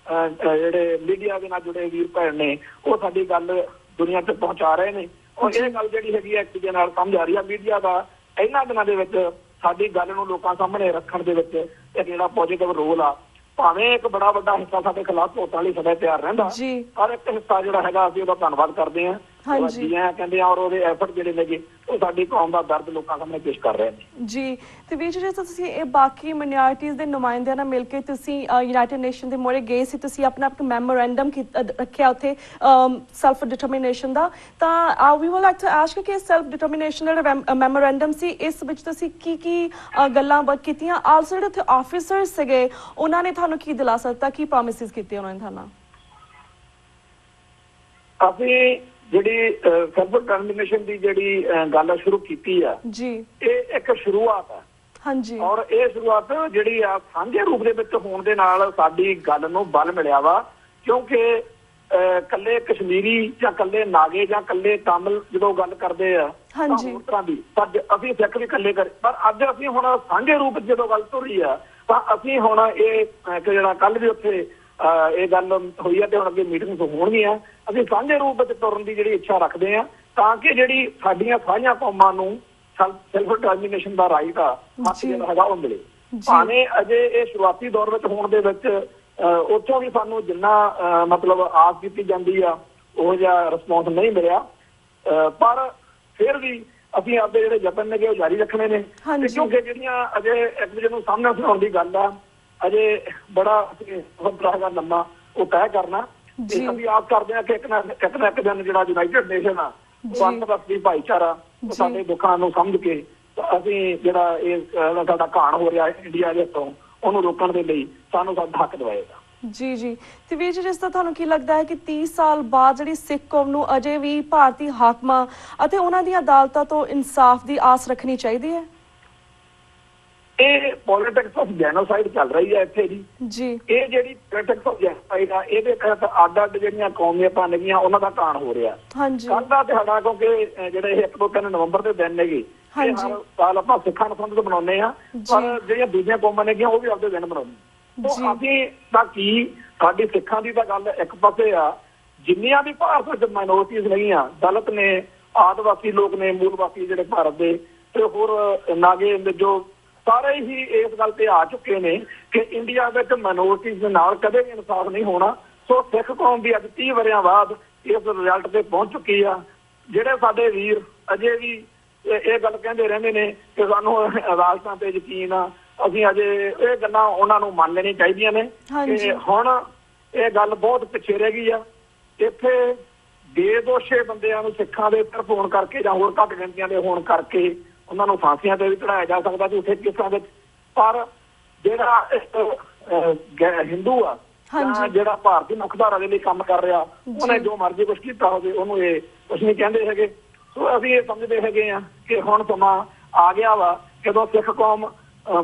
ਜਿਹੜੇ ਮੀਡੀਆ ਦੇ ਨਾਲ ਜੁੜੇ ਵੀਰ ਭੈਣ ਨੇ ਉਹ ਸਾਡੀ ਗੱਲ ਦੁਨੀਆ ਤੱਕ ਪਹੁੰਚਾ ਰਹੇ ਨੇ। ਔਰ ਇਹ ਗੱਲ ਜਿਹੜੀ ਹੈਗੀ ਹੈ ਇੱਕ ਦੂਜੇ ਨਾਲ ਸਮਝ ਆ ਰਹੀ ਹੈ। ਮੀਡੀਆ ਦਾ ਇਹਨਾਂ ਦਿਨਾਂ ਦੇ ਵਿੱਚ ਸਾਡੀ ਗੱਲ ਨੂੰ ਲੋਕਾਂ ਸਾਹਮਣੇ ਰੱਖਣ ਦੇ ਵਿੱਚ ਇਹ ਜਿਹੜਾ ਪੋਜ਼ੀਟਿਵ ਰੋਲ ਆ, ਭਾਵੇਂ ਇੱਕ ਬੜਾ ਵੱਡਾ ਹਿੱਸਾ ਸਾਡੇ ਖਿਲਾਫ ਭੁਗਤਣ ਲਈ ਸਦਾ ਤਿਆਰ ਰਹਿੰਦਾ, ਪਰ ਇੱਕ ਹਿੱਸਾ ਜਿਹੜਾ ਹੈਗਾ ਅਸੀਂ ਉਹਦਾ ਧੰਨਵਾਦ ਕਰਦੇ ਹਾਂ। ਕਹਿੰਦੇ ਆ ਔਰ ਉਹਦੇ ਐਫਰਟ ਜਿਹੜੇ ਨੇਗੇ ਉਹ ਸਾਡੀ ਕੌਮ ਦਾ ਦਰਦ ਲੋਕਾਂ ਸਾਹਮਣੇ ਪੇਸ਼ ਕਰ ਰਹੇ ਨੇ ਜੀ। ਤੇ ਵੀਰ ਜੀ, ਤੁਸੀਂ ਇਹ ਬਾਕੀ ਮਾਈਨੋਰਿਟੀਜ਼ ਦੇ ਨੁਮਾਇੰਦਿਆਂ ਨਾਲ ਮਿਲ ਕੇ ਤੁਸੀਂ ਯੂਨਾਈਟਿਡ ਨੇਸ਼ਨ ਦੇ ਮੋਹਰੇ ਗਏ ਸੀ, ਤੁਸੀਂ ਆਪਣਾ ਇੱਕ ਮੈਮੋਰੈਂਡਮ ਰੱਖਿਆ ਉੱਥੇ ਸੈਲਫ ਡਿਟਰਮੀਨੇਸ਼ਨ ਦਾ, ਤਾਂ ਵੀ ਵੁੱਡ ਲਾਈਕ ਟੂ ਆਸਕ ਕਿ ਸੈਲਫ ਡਿਟਰਮੀਨੇਸ਼ਨ ਜਿਹੜਾ ਮੈਮੋਰੈਂਡਮ ਸੀ ਇਸ ਵਿੱਚ ਤੁਸੀਂ ਕੀ ਗੱਲਾਂ ਕੀਤੀਆਂ? ਆਲਸੋ ਜਿਹੜੇ ਉੱਥੇ ਆਫਿਸਰਸ ਸੀਗੇ ਉਹਨਾਂ ਨੇ ਤੁਹਾਨੂੰ ਕੀ ਦਿਲਾਸਾ ਦਿੱਤਾ, ਕੀ ਪ੍ਰੋਮਿਸਿਸ ਕੀਤੇ ਉਹਨਾਂ ਨੇ ਤੁਹਾਨੂੰ? ਅਸੀਂ ਜਿਹੜੀ ਸੈਲਫ ਡਿਟਰਮੀਨੇਸ਼ਨ ਦੀ ਜਿਹੜੀ ਗੱਲ ਸ਼ੁਰੂ ਕੀਤੀ ਆ ਜੀ, ਇਹ ਇੱਕ ਸ਼ੁਰੂਆਤ ਆ। ਹਾਂਜੀ, ਔਰ ਇਹ ਸ਼ੁਰੂਆਤ ਜਿਹੜੀ ਆ ਸਾਂਝੇ ਰੂਪ ਦੇ ਵਿੱਚ ਹੋਣ ਦੇ ਨਾਲ ਸਾਡੀ ਗੱਲ ਨੂੰ ਬਲ ਮਿਲਿਆ ਵਾ, ਕਿਉਂਕਿ ਕੱਲੇ ਕਸ਼ਮੀਰੀ ਜਾਂ ਕੱਲੇ ਨਾਗੇ ਜਾਂ ਕੱਲੇ ਤਾਮਿਲ ਜਦੋਂ ਗੱਲ ਕਰਦੇ ਆ ਉਸ ਤਰ੍ਹਾਂ ਦੀ, ਪਰ ਅਸੀਂ ਸਿੱਖ ਵੀ ਕੱਲੇ ਕਰ, ਪਰ ਅੱਜ ਅਸੀਂ ਹੁਣ ਸਾਂਝੇ ਰੂਪ ਜਦੋਂ ਗੱਲ ਤੁਰੀ ਆ ਤਾਂ ਅਸੀਂ ਹੁਣ ਇਹ ਜਿਹੜਾ ਕੱਲ ਵੀ ਉੱਥੇ ਇਹ ਗੱਲ ਹੋਈ ਹੈ ਤੇ ਹੁਣ ਅੱਗੇ ਮੀਟਿੰਗ ਹੋਣਗੀਆਂ, ਅਸੀਂ ਸਾਂਝੇ ਰੂਪ ਵਿੱਚ ਤੁਰਨ ਦੀ ਜਿਹੜੀ ਇੱਛਾ ਰੱਖਦੇ ਹਾਂ ਤਾਂ ਕਿ ਜਿਹੜੀ ਸਾਡੀਆਂ ਸਾਰੀਆਂ ਕੌਮਾਂ ਨੂੰ ਸੈਲਫ ਡਿਟਰਮੀਨੇਸ਼ਨ ਦਾ ਰਾਈਟ ਆ ਜਿਹੜਾ ਹੈਗਾ ਉਹ ਮਿਲੇ। ਭਾਵੇਂ ਅਜੇ ਇਹ ਸ਼ੁਰੂਆਤੀ ਦੌਰ ਵਿੱਚ ਹੋਣ ਦੇ ਵਿੱਚ ਉੱਥੋਂ ਵੀ ਸਾਨੂੰ ਜਿੰਨਾ ਮਤਲਬ ਆਸ ਕੀਤੀ ਜਾਂਦੀ ਆ ਉਹ ਜਿਹਾ ਰਿਸਪੌਂਸ ਨਹੀਂ ਮਿਲਿਆ, ਪਰ ਫਿਰ ਵੀ ਅਸੀਂ ਆਪਦੇ ਜਿਹੜੇ ਯਤਨ ਨੇਗੇ ਉਹ ਜਾਰੀ ਰੱਖਣੇ ਨੇ, ਕਿਉਂਕਿ ਜਿਹੜੀਆਂ ਅਜੇ ਇੱਕ ਦੂਜੇ ਨੂੰ ਸਾਹਮਣੇ ਸੁਣਾਉਣ ਦੀ ਗੱਲ ਆ ਅਜੇ ਬੜਾ ਹੈਗਾ ਲੰਮਾ ਉਹ ਤੈਅ ਕਰਨਾ। ਤੇ ਅਸੀਂ ਆਸ ਕਰਦੇ ਹਾਂ ਕਿ ਇੱਕ ਨਾ ਇੱਕ ਦਿਨ ਜਿਹੜਾ ਯੂਨਾਈਟਿਡ ਨੇਸ਼ਨ ਆ ਉਹ ਅੰਤਰਰਾਸ਼ਟਰੀ ਭਾਈਚਾਰਾ ਸਾਡੇ ਦੁੱਖਾਂ ਨੂੰ ਸਮਝ ਕੇ ਅਸੀਂ ਜਿਹੜਾ ਇਹ ਸਾਡਾ ਘਾਣ ਹੋ ਰਿਹਾ ਇੰਡੀਆ ਦੇ ਤੋਂ ਉਹਨੂੰ ਰੋਕਣ ਦੇ ਲਈ ਸਾਨੂੰ ਸਾਡਾ ਹੱਕ ਦਿਵਾਏਗਾ। ਜੀ ਜੀ। ਤੇ ਵੀਰ ਜੀ, ਜਿਸ ਤਰ੍ਹਾਂ ਤੁਹਾਨੂੰ ਕੀ ਲੱਗਦਾ ਹੈ ਕਿ 30 ਸਾਲ ਬਾਅਦ ਜਿਹੜੀ ਸਿੱਖ ਕੌਮ ਨੂੰ ਅਜੇ ਵੀ ਭਾਰਤੀ ਹਾਕਮਾਂ ਅਤੇ ਉਹਨਾਂ ਦੀਆਂ ਅਦਾਲਤਾਂ ਤੋਂ ਇਨਸਾਫ ਦੀ ਆਸ ਰੱਖਣੀ ਚਾਹੀਦੀ ਹੈ? ਇਹ ਪੋਲੀਟਿਕਸ ਆਫ ਜੈਨੋਸਾਈਡ ਚੱਲ ਰਹੀ ਹੈ ਇੱਥੇ ਜੀ। ਇਹ ਜਿਹੜੀ ਪੋਲੀਟਿਕਸ ਆਫ ਜੈਨੋਸਾਈਡ ਆ ਇਹਦੇ ਤਹਿਤ ਅੱਡ ਜਿਹੜੀਆਂ ਕੌਮੀਅਤਾਂ ਨੇਗੀਆਂ ਉਹਨਾਂ ਦਾ ਘਾਣ ਹੋ ਰਿਹਾ। ਕੱਲ੍ਹ ਦਾ ਦਿਹਾੜਾ ਕਿਉਂਕਿ ਜਿਹੜੇ ਇਹ 1-2-3 ਨਵੰਬਰ ਦੇ ਦਿਨ ਨੇਗੇ ਹਰ ਸਾਲ ਆਪਾਂ ਸਿੱਖਾਂ ਨੂੰ ਸੰਬੰਧਿਤ ਬਣਾਉਂਦੇ ਹਾਂ, ਪਰ ਜਿਹੜੀਆਂ ਦੂਜੀਆਂ ਕੌਮਾਂ ਨੇਗੀਆਂ ਉਹ ਵੀ ਆਪਦੇ ਦਿਨ ਬਣਾਉਂਦੇ। ਅਸੀਂ ਤਾਂ ਕੀ ਸਾਡੀ ਸਿੱਖਾਂ ਦੀ ਤਾਂ ਗੱਲ ਇੱਕ ਪਾਸੇ ਆ, ਜਿੰਨੀਆਂ ਵੀ ਭਾਰਤ ਵਿੱਚ ਮਾਈਨੋਰਟੀਜ਼ ਨੇਗੀਆਂ, ਦਲਿਤ ਨੇ, ਆਦਿਵਾਸੀ ਲੋਕ ਨੇ, ਮੂਲਵਾਸੀ ਜਿਹੜੇ ਭਾਰਤ ਦੇ ਤੇ ਹੋਰ ਨਾਗੇ ਜੋ ਸਾਰੇ ਹੀ ਇਸ ਗੱਲ ਤੇ ਆ ਚੁੱਕੇ ਨੇ ਕਿ ਇੰਡੀਆ ਵਿੱਚ ਮਾਈਨੋਰਟੀਜ਼ ਦੇ ਨਾਲ ਕਦੇ ਵੀ ਇਨਸਾਫ ਨਹੀਂ ਹੋਣਾ। ਸੋ ਸਿੱਖ ਕੌਮ ਦੀ ਅੱਜ 30 ਵਰ੍ਹਿਆਂ ਬਾਅਦ ਇਸ ਰਿਜ਼ਲਟ ਤੇ ਪਹੁੰਚ ਚੁੱਕੀ ਆ। ਜਿਹੜੇ ਸਾਡੇ ਵੀਰ ਅਜੇ ਵੀ ਇਹ ਗੱਲ ਕਹਿੰਦੇ ਰਹਿੰਦੇ ਨੇ ਕਿ ਸਾਨੂੰ ਅਦਾਲਤਾਂ ਤੇ ਯਕੀਨ ਆ, ਅਸੀਂ ਅਜੇ ਇਹ ਗੱਲਾਂ ਉਹਨਾਂ ਨੂੰ ਮੰਨ ਲੈਣੀਆਂ ਚਾਹੀਦੀਆਂ ਨੇ ਕਿ ਹੁਣ ਇਹ ਗੱਲ ਬਹੁਤ ਪਿੱਛੇ ਰਹਿ ਗਈ ਆ। ਇੱਥੇ ਬੇਦੋਸ਼ੇ ਬੰਦਿਆਂ ਨੂੰ ਸਿੱਖਾਂ ਦੇ ਸਿਰਫ ਹੋਣ ਕਰਕੇ ਜਾਂ ਹੋਰ ਘੱਟ ਗਿਣਤੀਆਂ ਦੇ ਹੋਣ ਕਰਕੇ ਉਹਨਾਂ ਨੂੰ ਫਾਂਸੀਆਂ ਤੇ ਵੀ ਚੜਾਇਆ ਜਾ ਸਕਦਾ ਝੂਠੇ ਕੇਸਾਂ ਵਿੱਚ, ਪਰ ਜਿਹੜਾ ਹਿੰਦੂ ਆ ਜਿਹੜਾ ਭਾਰਤੀ ਮੁੱਖਧਾਰਾ ਦੇ ਲਈ ਕੰਮ ਕਰ ਰਿਹਾ ਉਹਨੇ ਜੋ ਮਰਜ਼ੀ ਕੁਛ ਕੀਤਾ ਹੋਵੇ ਉਹਨੂੰ ਇਹ ਕੁਛ ਨਹੀਂ ਕਹਿੰਦੇ ਹੈਗੇ। ਸੋ ਅਸੀਂ ਇਹ ਸਮਝਦੇ ਹੈਗੇ ਆ ਕਿ ਹੁਣ ਸਮਾਂ ਆ ਗਿਆ ਵਾ ਜਦੋਂ ਸਿੱਖ ਕੌਮ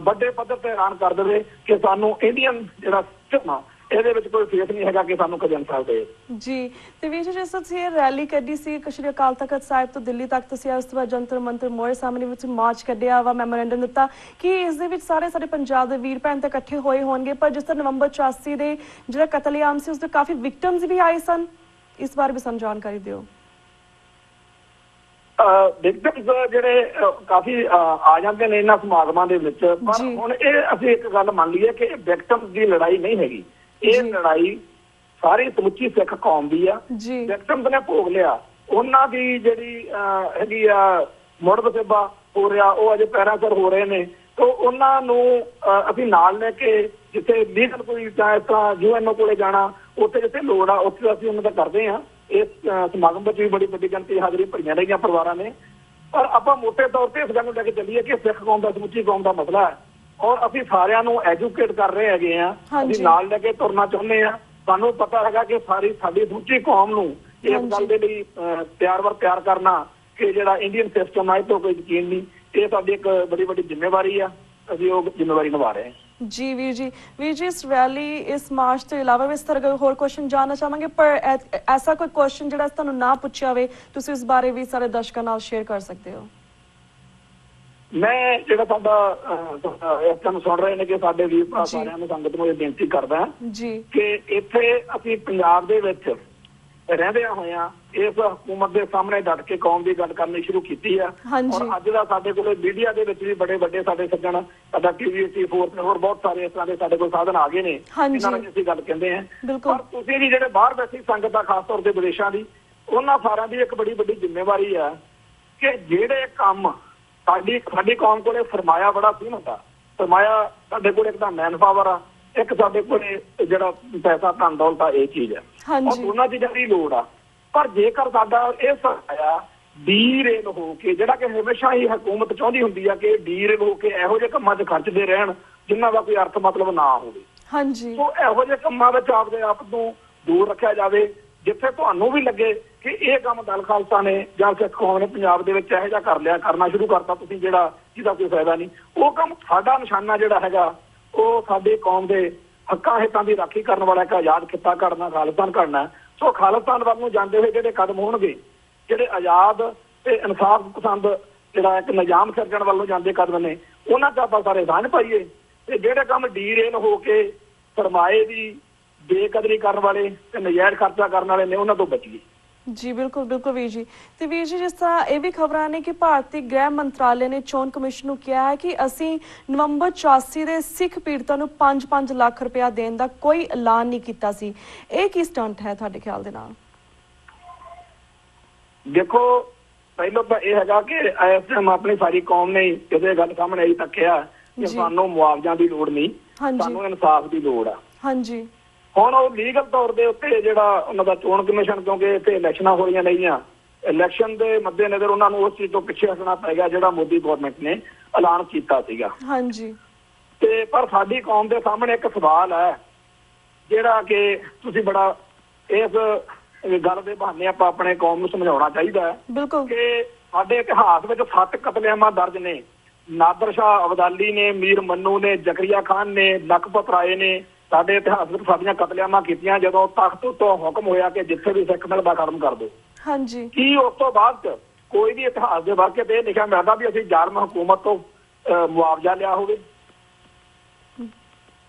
ਵੱਡੇ ਪੱਧਰ ਤੇ ਐਲਾਨ ਕਰ ਦੇਵੇ ਕਿ ਸਾਨੂੰ ਇੰਡੀਅਨ ਜਿਹੜਾ ਸਿਸਟਮ ਇਹਦੇ ਵਿੱਚ ਕੋਈ ਫੇਸ ਨਹੀਂ ਹੈਗਾ ਕਿ ਸਾਨੂੰ ਕਦੇ ਇਨਸਾਫ ਦੇ ਜੀ। ਤੇ ਵੀਰ ਜੀ, ਜਿਸ ਤੁਸੀਂ ਇਹ ਰੈਲੀ ਕੱਢੀ ਸੀ ਸ਼੍ਰੀ ਅਕਾਲ ਤਖਤ ਸਾਹਿਬ ਤੋਂ ਦਿੱਲੀ ਤੱਕ, ਤੁਸੀਂ ਉਸ ਤੋਂ ਬਾਅਦ ਜੰਤਰ ਮੰਤਰ ਮੋਹਰੇ ਸਾਹਮਣੇ ਵਿੱਚ ਮਾਰਚ ਕੱਢਿਆ ਵਾ, ਮੈਮੋਰੈਂਡਮ ਦਿੱਤਾ, ਕਿ ਇਸ ਦੇ ਵਿੱਚ ਸਾਰੇ ਸਾਡੇ ਪੰਜਾਬ ਦੇ ਵੀਰ ਭੈਣ ਤੇ ਇਕੱਠੇ ਹੋਏ ਹੋਣਗੇ, ਪਰ ਜਿਸ ਤਰ੍ਹਾਂ ਨਵੰਬਰ 84 ਦੇ ਜਿਹੜਾ ਕਤਲੇਆਮ ਸੀ ਉਸਦੇ ਕਾਫੀ ਵਿਕਟਮਸ ਵੀ ਆਏ ਸਨ, ਇਸ ਬਾਰੇ ਵੀ ਸਾਨੂੰ ਜਾਣਕਾਰੀ ਦਿਓ। ਵਿਕਟਮਸ ਜਿਹੜੇ ਕਾਫੀ ਆ ਜਾਂਦੇ ਨੇ ਇਹਨਾਂ ਸਮਾਗਮਾਂ ਦੇ ਵਿੱਚ, ਪਰ ਹੁਣ ਇਹ ਅਸੀਂ ਇੱਕ ਗੱਲ ਮੰਨ ਲਈਏ ਕਿ ਵਿਕਟਮਸ ਦੀ ਲੜਾਈ ਨਹੀਂ ਹੈਗੀ, ਇਹ ਲੜਾਈ ਸਾਰੀ ਸਮੁੱਚੀ ਸਿੱਖ ਕੌਮ ਦੀ ਆ। ਵਿਕਟਮਸ ਨੇ ਭੋਗ ਲਿਆ, ਉਹਨਾਂ ਦੀ ਜਿਹੜੀ ਹੈਗੀ ਆ ਮੁੜ ਵਸੇਬਾ ਹੋ ਰਿਹਾ ਉਹ ਅਜੇ ਪੈਰਾਂ ਸਿਰ ਹੋ ਰਹੇ ਨੇ, ਤਾਂ ਉਹਨਾਂ ਨੂੰ ਅਸੀਂ ਨਾਲ ਲੈ ਕੇ ਜਿੱਥੇ ਲੀਗਲ ਕੋਈ ਜਾਂ ਇਸ ਤਰ੍ਹਾਂ UN ਕੋਲੇ ਜਾਣਾ, ਉੱਥੇ ਜਿੱਥੇ ਲੋੜ ਆ ਉੱਥੇ ਅਸੀਂ ਉਹਨਾਂ ਦਾ ਕਰਦੇ ਹਾਂ। ਇਸ ਸਮਾਗਮ ਵਿੱਚ ਵੀ ਬੜੀ ਵੱਡੀ ਗਿਣਤੀ ਹਾਜ਼ਰੀ ਭਰੀਆਂ ਰਹੀਆਂ ਪਰਿਵਾਰਾਂ ਨੇ, ਪਰ ਆਪਾਂ ਮੋਟੇ ਤੌਰ ਤੇ ਇਸ ਗੱਲ ਨੂੰ ਲੈ ਕੇ ਚੱਲੀਏ ਕਿ ਸਿੱਖ ਕੌਮ ਦਾ ਸਮੁੱਚੀ ਕੌਮ ਦਾ ਮਸਲਾ ਹੈ ਔਰ ਅਸੀਂ ਸਾਰਿਆਂ ਨੂੰ ਐਜੂਕੇਟ ਕਰ ਰਹੇ ਹੈਗੇ ਆ, ਅਸੀਂ ਨਾਲ ਲੈ ਕੇ ਤੁਰਨਾ ਚਾਹੁੰਦੇ ਆ। ਸਾਨੂੰ ਪਤਾ ਹੈਗਾ ਕਿ ਸਾਡੀ ਸਮੁੱਚੀ ਕੌਮ ਨੂੰ ਇਸ ਗੱਲ ਦੇ ਲਈ ਤਿਆਰ ਕਰਨਾ ਕਿ ਜਿਹੜਾ ਇੰਡੀਅਨ ਸਿਸਟਮ ਆ ਇਹ ਤੋਂ ਕੋਈ ਯਕੀਨ ਨਹੀਂ, ਇਹ ਸਾਡੀ ਇੱਕ ਬੜੀ ਵੱਡੀ ਜ਼ਿੰਮੇਵਾਰੀ ਆ, ਅਸੀਂ ਉਹ ਜ਼ਿੰਮੇਵਾਰੀ ਨਿਭਾ ਰਹੇ ਹਾਂ। ਜੀ ਵੀਰ ਜੀ, ਇਸ ਰੈਲੀ ਇਸ ਮਾਰਚ ਤੋਂ ਇਲਾਵਾ ਵੀ ਇਸ ਤਰ੍ਹਾਂ ਹੋਰ ਕੁਐਸਚਨ ਜਾਣਨਾ ਚਾਹਾਂਗੇ, ਪਰ ਐਸਾ ਕੋਈ ਕੁਐਸਚਨ ਜਿਹੜਾ ਤੁਹਾਨੂੰ ਨਾ ਪੁੱਛਿਆ ਹੋਵੇ ਤੁਸੀਂ ਇਸ ਬਾਰੇ ਵੀ ਸਾਰੇ ਦਰਸ਼ਕਾਂ ਨਾਲ ਸ਼ੇਅਰ ਕਰ ਸਕਦੇ ਹੋ। ਮੈਂ ਜਿਹੜਾ ਸਾਡਾ ਇਸ ਟਾਈਮ ਸੁਣ ਰਹੇ ਨੇ ਕਿ ਸਾਡੇ ਵੀਰ ਭਰਾ ਸਾਰਿਆਂ ਨੂੰ ਸੰਗਤ ਨੂੰ ਇਹ ਬੇਨਤੀ ਕਰਦਾ ਕਿ ਇੱਥੇ ਅਸੀਂ ਪੰਜਾਬ ਦੇ ਵਿੱਚ ਰਹਿੰਦਿਆਂ ਹੋਇਆਂ ਇਸ ਹਕੂਮਤ ਦੇ ਸਾਹਮਣੇ ਡਟ ਕੇ ਕੌਮ ਦੀ ਗੱਲ ਕਰਨੀ ਸ਼ੁਰੂ ਕੀਤੀ ਆ। ਔਰ ਅੱਜ ਦਾ ਸਾਡੇ ਕੋਲ ਮੀਡੀਆ ਦੇ ਵਿੱਚ ਵੀ ਬੜੇ ਵੱਡੇ ਸਾਡੇ ਸੱਜਣ, ਸਾਡਾ TV 84 ਤੇ ਹੋਰ ਬਹੁਤ ਸਾਰੇ ਇਸ ਤਰ੍ਹਾਂ ਦੇ ਸਾਡੇ ਕੋਲ ਸਾਧਨ ਆ ਗਏ ਨੇ, ਇਹਨਾਂ ਨੂੰ ਅਸੀਂ ਗੱਲ ਕਹਿੰਦੇ ਹਾਂ। ਪਰ ਤੁਸੀਂ ਵੀ ਜਿਹੜੇ ਬਾਹਰ ਬੈਠੀ ਸੰਗਤ ਆ, ਖਾਸ ਤੌਰ ਤੇ ਵਿਦੇਸ਼ਾਂ ਦੀ, ਉਹਨਾਂ ਸਾਰਿਆਂ ਦੀ ਇੱਕ ਬੜੀ ਵੱਡੀ ਜ਼ਿੰਮੇਵਾਰੀ ਆ ਕਿ ਜਿਹੜੇ ਕੰਮ ਸਾਡੀ ਕੌਮ ਕੋਲੇ ਸਰਮਾਇਆ ਬੜਾ ਸੀਮਤ ਆ। ਸਰਮਾਇਆ ਸਾਡੇ ਕੋਲ ਇੱਕ ਤਾਂ ਮੈਨ ਪਾਵਰ ਆ, ਇੱਕ ਸਾਡੇ ਕੋਲੇ ਜਿਹੜਾ ਪੈਸਾ ਧਨ ਦੌਲਤ ਆ, ਇਹ ਚੀਜ਼ ਆ। ਉਹਨਾਂ ਚੀਜ਼ਾਂ ਦੀ ਲੋੜ ਆ। ਪਰ ਜੇਕਰ ਸਾਡਾ ਇਹ ਸਰਮਾਇਆ ਡੀਰੇਲ ਹੋ ਕੇ, ਜਿਹੜਾ ਕਿ ਹਮੇਸ਼ਾ ਹੀ ਹਕੂਮਤ ਚਾਹੁੰਦੀ ਹੁੰਦੀ ਆ ਕਿ ਡੀਰੇਲ ਹੋ ਕੇ ਇਹੋ ਜਿਹੇ ਕੰਮਾਂ 'ਚ ਖਰਚਦੇ ਰਹਿਣ ਜਿਨ੍ਹਾਂ ਦਾ ਕੋਈ ਅਰਥ ਮਤਲਬ ਨਾ ਹੋਵੇ, ਸੋ ਇਹੋ ਜਿਹੇ ਕੰਮਾਂ ਵਿੱਚ ਆਪਦੇ ਆਪ ਨੂੰ ਦੂਰ ਰੱਖਿਆ ਜਾਵੇ। ਜਿੱਥੇ ਤੁਹਾਨੂੰ ਵੀ ਲੱਗੇ ਕਿ ਇਹ ਕੰਮ ਦਲ ਖਾਲਸਾ ਨੇ ਜਾਂ ਸਿੱਖ ਕੌਮ ਨੇ ਪੰਜਾਬ ਦੇ ਵਿੱਚ ਇਹੋ ਜਿਹਾ ਕਰਨਾ ਸ਼ੁਰੂ ਕਰਤਾ ਤੁਸੀਂ, ਜਿਹਦਾ ਕੋਈ ਫਾਇਦਾ ਨਹੀਂ, ਉਹ ਕੰਮ ਸਾਡਾ ਨਿਸ਼ਾਨਾ ਜਿਹੜਾ ਹੈਗਾ ਉਹ ਸਾਡੀ ਕੌਮ ਦੇ ਹੱਕਾਂ ਹਿੱਤਾਂ ਦੀ ਰਾਖੀ ਕਰਨ ਵਾਲਾ ਇੱਕ ਆਜ਼ਾਦ ਖਿੱਤਾ ਘੜਨਾ, ਖਾਲਿਸਤਾਨ ਘੜਨਾ। ਸੋ ਖਾਲਿਸਤਾਨ ਵੱਲ ਨੂੰ ਜਾਂਦੇ ਹੋਏ ਜਿਹੜੇ ਕਦਮ ਹੋਣਗੇ, ਜਿਹੜੇ ਆਜ਼ਾਦ ਤੇ ਇਨਸਾਫ ਪਸੰਦ ਜਿਹੜਾ ਇੱਕ ਨਿਜ਼ਾਮ ਸਿਰਜਣ ਵੱਲੋਂ ਜਾਂਦੇ ਕਦਮ ਨੇ, ਉਹਨਾਂ 'ਚ ਆਪਾਂ ਸਾਰੇ ਸਾਂਝ ਪਾਈਏ ਤੇ ਜਿਹੜੇ ਕੰਮ ਡੀਰੇਲ ਹੋ ਕੇ ਸਰਮਾਏ ਦੀ ਬੇਕਦਰੀ ਕਰਨ ਵਾਲੇ ਤੇ ਨਜਾਇਜ਼ ਖਰਚਾ ਕਰਨ ਵਾਲੇ ਨੇ, ਉਹਨਾਂ ਤੋਂ ਬਚੀਏ। ਜੀ ਬਿਲਕੁਲ ਬਿਲਕੁਲ ਵੀਰ ਜੀ। ਤੇ ਵੀਰ ਜੀ, ਜਿਸ ਤਰ੍ਹਾਂ ਇਹ ਵੀ ਖਬਰਾਂ ਨੇ ਕਿ ਭਾਰਤੀ ਗ੍ਰਹਿ ਮੰਤਰਾਲੇ ਨੇ ਚੋਣ ਕਮਿਸ਼ਨ ਨੂੰ ਕਿਹਾ ਹੈ ਕਿ ਅਸੀਂ ਨਵੰਬਰ 84 ਦੇ ਸਿੱਖ ਪੀੜਤਾਂ ਨੂੰ 5-5 ਲੱਖ ਰੁਪਇਆ ਦੇਣ ਦਾ ਕੋਈ ਐਲਾਨ ਨਹੀਂ ਕੀਤਾ ਸੀ। ਇਹ ਕੀ ਸਟੰਟ ਹੈ ਤੁਹਾਡੇ ਖਿਆਲ ਦੇ ਨਾਲ? ਦੇਖੋ, ਪਹਿਲਾਂ ਤਾਂ ਇਹ ਹੈਗਾ ਕਿ ਇਸ ਟਾਈਮ ਆਪਣੀ ਸਾਰੀ ਕੌਮ ਨੇ ਇਹਦੇ ਗੱਲ ਸਾਹਮਣੇ ਆਈ ਤੱਕਿਆ ਕਿ ਸਾਨੂੰ ਮੁਆਵਜ਼ਿਆਂ ਦੀ ਲੋੜ ਨਹੀਂ, ਸਾਨੂੰ ਇਨਸਾਫ ਦੀ ਲੋੜ ਆ। ਹਾਂਜੀ। ਹੁਣ ਉਹ ਲੀਗਲ ਤੌਰ ਦੇ ਉੱਤੇ ਜਿਹੜਾ ਉਹਨਾਂ ਦਾ ਚੋਣ ਕਮਿਸ਼ਨ, ਕਿਉਂਕਿ ਇੱਥੇ ਇਲੈਕਸ਼ਨਾਂ ਹੋ ਰਹੀਆਂ ਨਹੀਂਆਂ, ਇਲੈਕਸ਼ਨ ਦੇ ਮੱਦੇਨਜ਼ਰ ਉਹਨਾਂ ਨੂੰ ਉਸ ਚੀਜ਼ ਤੋਂ ਪਿੱਛੇ ਹਟਣਾ ਪੈ ਗਿਆ ਜਿਹੜਾ ਮੋਦੀ ਗਵਰਨਮੈਂਟ ਨੇ ਐਲਾਨ ਕੀਤਾ ਸੀਗਾ। ਹਾਂਜੀ। ਤੇ ਪਰ ਸਾਡੀ ਕੌਮ ਦੇ ਸਾਹਮਣੇ ਇੱਕ ਸਵਾਲ ਹੈ ਜਿਹੜਾ ਕਿ ਤੁਸੀਂ ਬੜਾ ਇਸ ਗੱਲ ਦੇ ਬਹਾਨੇ ਆਪਾਂ ਆਪਣੇ ਕੌਮ ਨੂੰ ਸਮਝਾਉਣਾ ਚਾਹੀਦਾ ਹੈ ਕਿ ਸਾਡੇ ਇਤਿਹਾਸ ਵਿੱਚ 7 ਕਤਲੇਆਮਾਂ ਦਰਜ ਨੇ। ਨਾਦਰ ਸ਼ਾਹ ਅਬਦਾਲੀ ਨੇ, ਮੀਰ ਮੰਨੂ ਨੇ, ਜ਼ਕਰੀਆ ਖਾਨ ਨੇ, ਲਖਪਤ ਰਾਏ ਨੇ ਸਾਡੇ ਇਤਿਹਾਸ ਵਿੱਚ ਸਾਡੀਆਂ ਕਤਲੇਆਮਾਂ ਕੀਤੀਆਂ ਜਦੋਂ ਤਖਤ ਤੋਂ ਹੁਕਮ ਹੋਇਆ ਕਿ ਜਿੱਥੇ ਵੀ ਸਿੱਖ ਮਿਲਦਾ ਖਤਮ ਕਰ ਦਿਓ। ਹਾਂਜੀ। ਕੀ ਉਸ ਤੋਂ ਬਾਅਦ ਕੋਈ ਵੀ ਇਤਿਹਾਸ ਦੇ ਵਾਕਿਏ ਤੇ ਇਹ ਲਿਖਿਆ ਮਿਲਦਾ ਵੀ ਅਸੀਂ ਜ਼ਾਲਮ ਹਕੂਮਤ ਤੋਂ ਮੁਆਵਜ਼ਾ ਲਿਆ ਹੋਵੇ?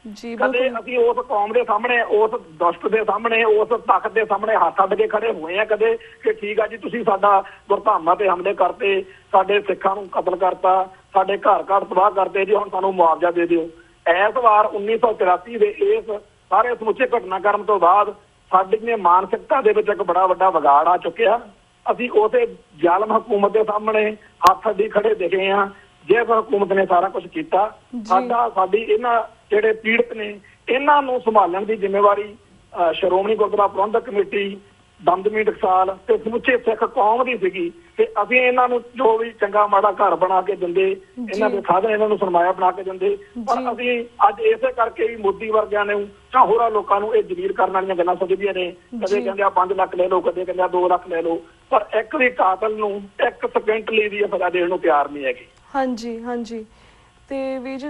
ਜੀ ਕਦੇ ਅਸੀਂ ਉਸ ਕੌਮ ਦੇ ਸਾਹਮਣੇ, ਉਸ ਦੁਸ਼ਟ ਦੇ ਸਾਹਮਣੇ, ਉਸ ਤਖਤ ਦੇ ਸਾਹਮਣੇ ਹੱਥ ਅੱਡ ਕੇ ਖੜੇ ਹੋਏ ਆ ਕਦੇ ਕਿ ਠੀਕ ਆ ਜੀ ਤੁਸੀਂ ਸਾਡਾ ਗੁਰਧਾਮਾਂ ਤੇ ਹਮਲੇ ਕਰਤੇ, ਸਾਡੇ ਸਿੱਖਾਂ ਨੂੰ ਕਤਲ ਕਰਤਾ, ਸਾਡੇ ਘਰ ਤਬਾਹ ਕਰਤੇ ਜੀ, ਹੁਣ ਸਾਨੂੰ ਮੁਆਵਜ਼ਾ ਦੇ ਦਿਓ? ਇਸ ਵਾਰ 1983 ਦੇ ਇਸ ਸਾਰੇ ਸਮੁੱਚੇ ਘਟਨਾਕ੍ਰਮ ਤੋਂ ਬਾਅਦ ਸਾਡੀ ਮਾਨਸਿਕਤਾ ਦੇ ਵਿੱਚ ਇੱਕ ਬੜਾ ਵੱਡਾ ਵਿਗਾੜ ਆ ਚੁੱਕਿਆ। ਅਸੀਂ ਉਸੇ ਜ਼ਾਲਮ ਹਕੂਮਤ ਦੇ ਸਾਹਮਣੇ ਹੱਥ ਅੱਡੀ ਖੜੇ ਦਿਖੇ ਹਾਂ ਜਿਸ ਹਕੂਮਤ ਨੇ ਸਾਰਾ ਕੁਝ ਕੀਤਾ। ਸਾਡੀ ਇਹਨਾਂ ਜਿਹੜੇ ਪੀੜਤ ਨੇ ਇਹਨਾਂ ਨੂੰ ਸੰਭਾਲਣ ਦੀ ਜ਼ਿੰਮੇਵਾਰੀ ਸ਼੍ਰੋਮਣੀ ਗੁਰਦੁਆਰਾ ਪ੍ਰਬੰਧਕ ਕਮੇਟੀ, ਦਮਦਮੀ ਟਕਸਾਲ ਤੇ ਸਮੁੱਚੇ ਸਿੱਖ ਕੌਮ ਦੀ ਸੀਗੀ ਕਿ ਅਸੀਂ ਇਹਨਾਂ ਨੂੰ ਜੋ ਵੀ ਚੰਗਾ ਮਾੜਾ ਘਰ ਬਣਾ ਕੇ ਦਿੰਦੇ, ਇਹਨਾਂ ਦੇ ਸਾਧਨ ਇਹਨਾਂ ਨੂੰ ਸਰਮਾਇਆ ਬਣਾ ਕੇ ਦਿੰਦੇ। ਪਰ ਅਸੀਂ ਅੱਜ ਇਸੇ ਕਰਕੇ ਵੀ ਮੋਦੀ ਵਰਗਿਆਂ ਨੂੰ ਜਾਂ ਹੋਰਾਂ ਲੋਕਾਂ ਨੂੰ ਇਹ ਜ਼ਲੀਲ ਕਰਨ ਵਾਲੀਆਂ ਗੱਲਾਂ ਸੋਚਦੀਆਂ ਨੇ। ਕਦੇ ਕਹਿੰਦੇ ਆ 5 ਲੱਖ ਲੈ ਲਓ, ਕਦੇ ਕਹਿੰਦੇ ਆ 2 ਲੱਖ ਲੈ ਲਓ, ਪਰ ਇੱਕ ਵੀ ਕਾਤਲ ਨੂੰ 1 ਸਕਿੰਟ ਲਈ ਵੀ ਸਜ਼ਾ ਦੇਣ ਨੂੰ ਤਿਆਰ ਨਹੀਂ ਹੈਗੇ। ਹਾਂਜੀ ਹਾਂਜੀ। ਤੇ ਵੀਰ ਜੀ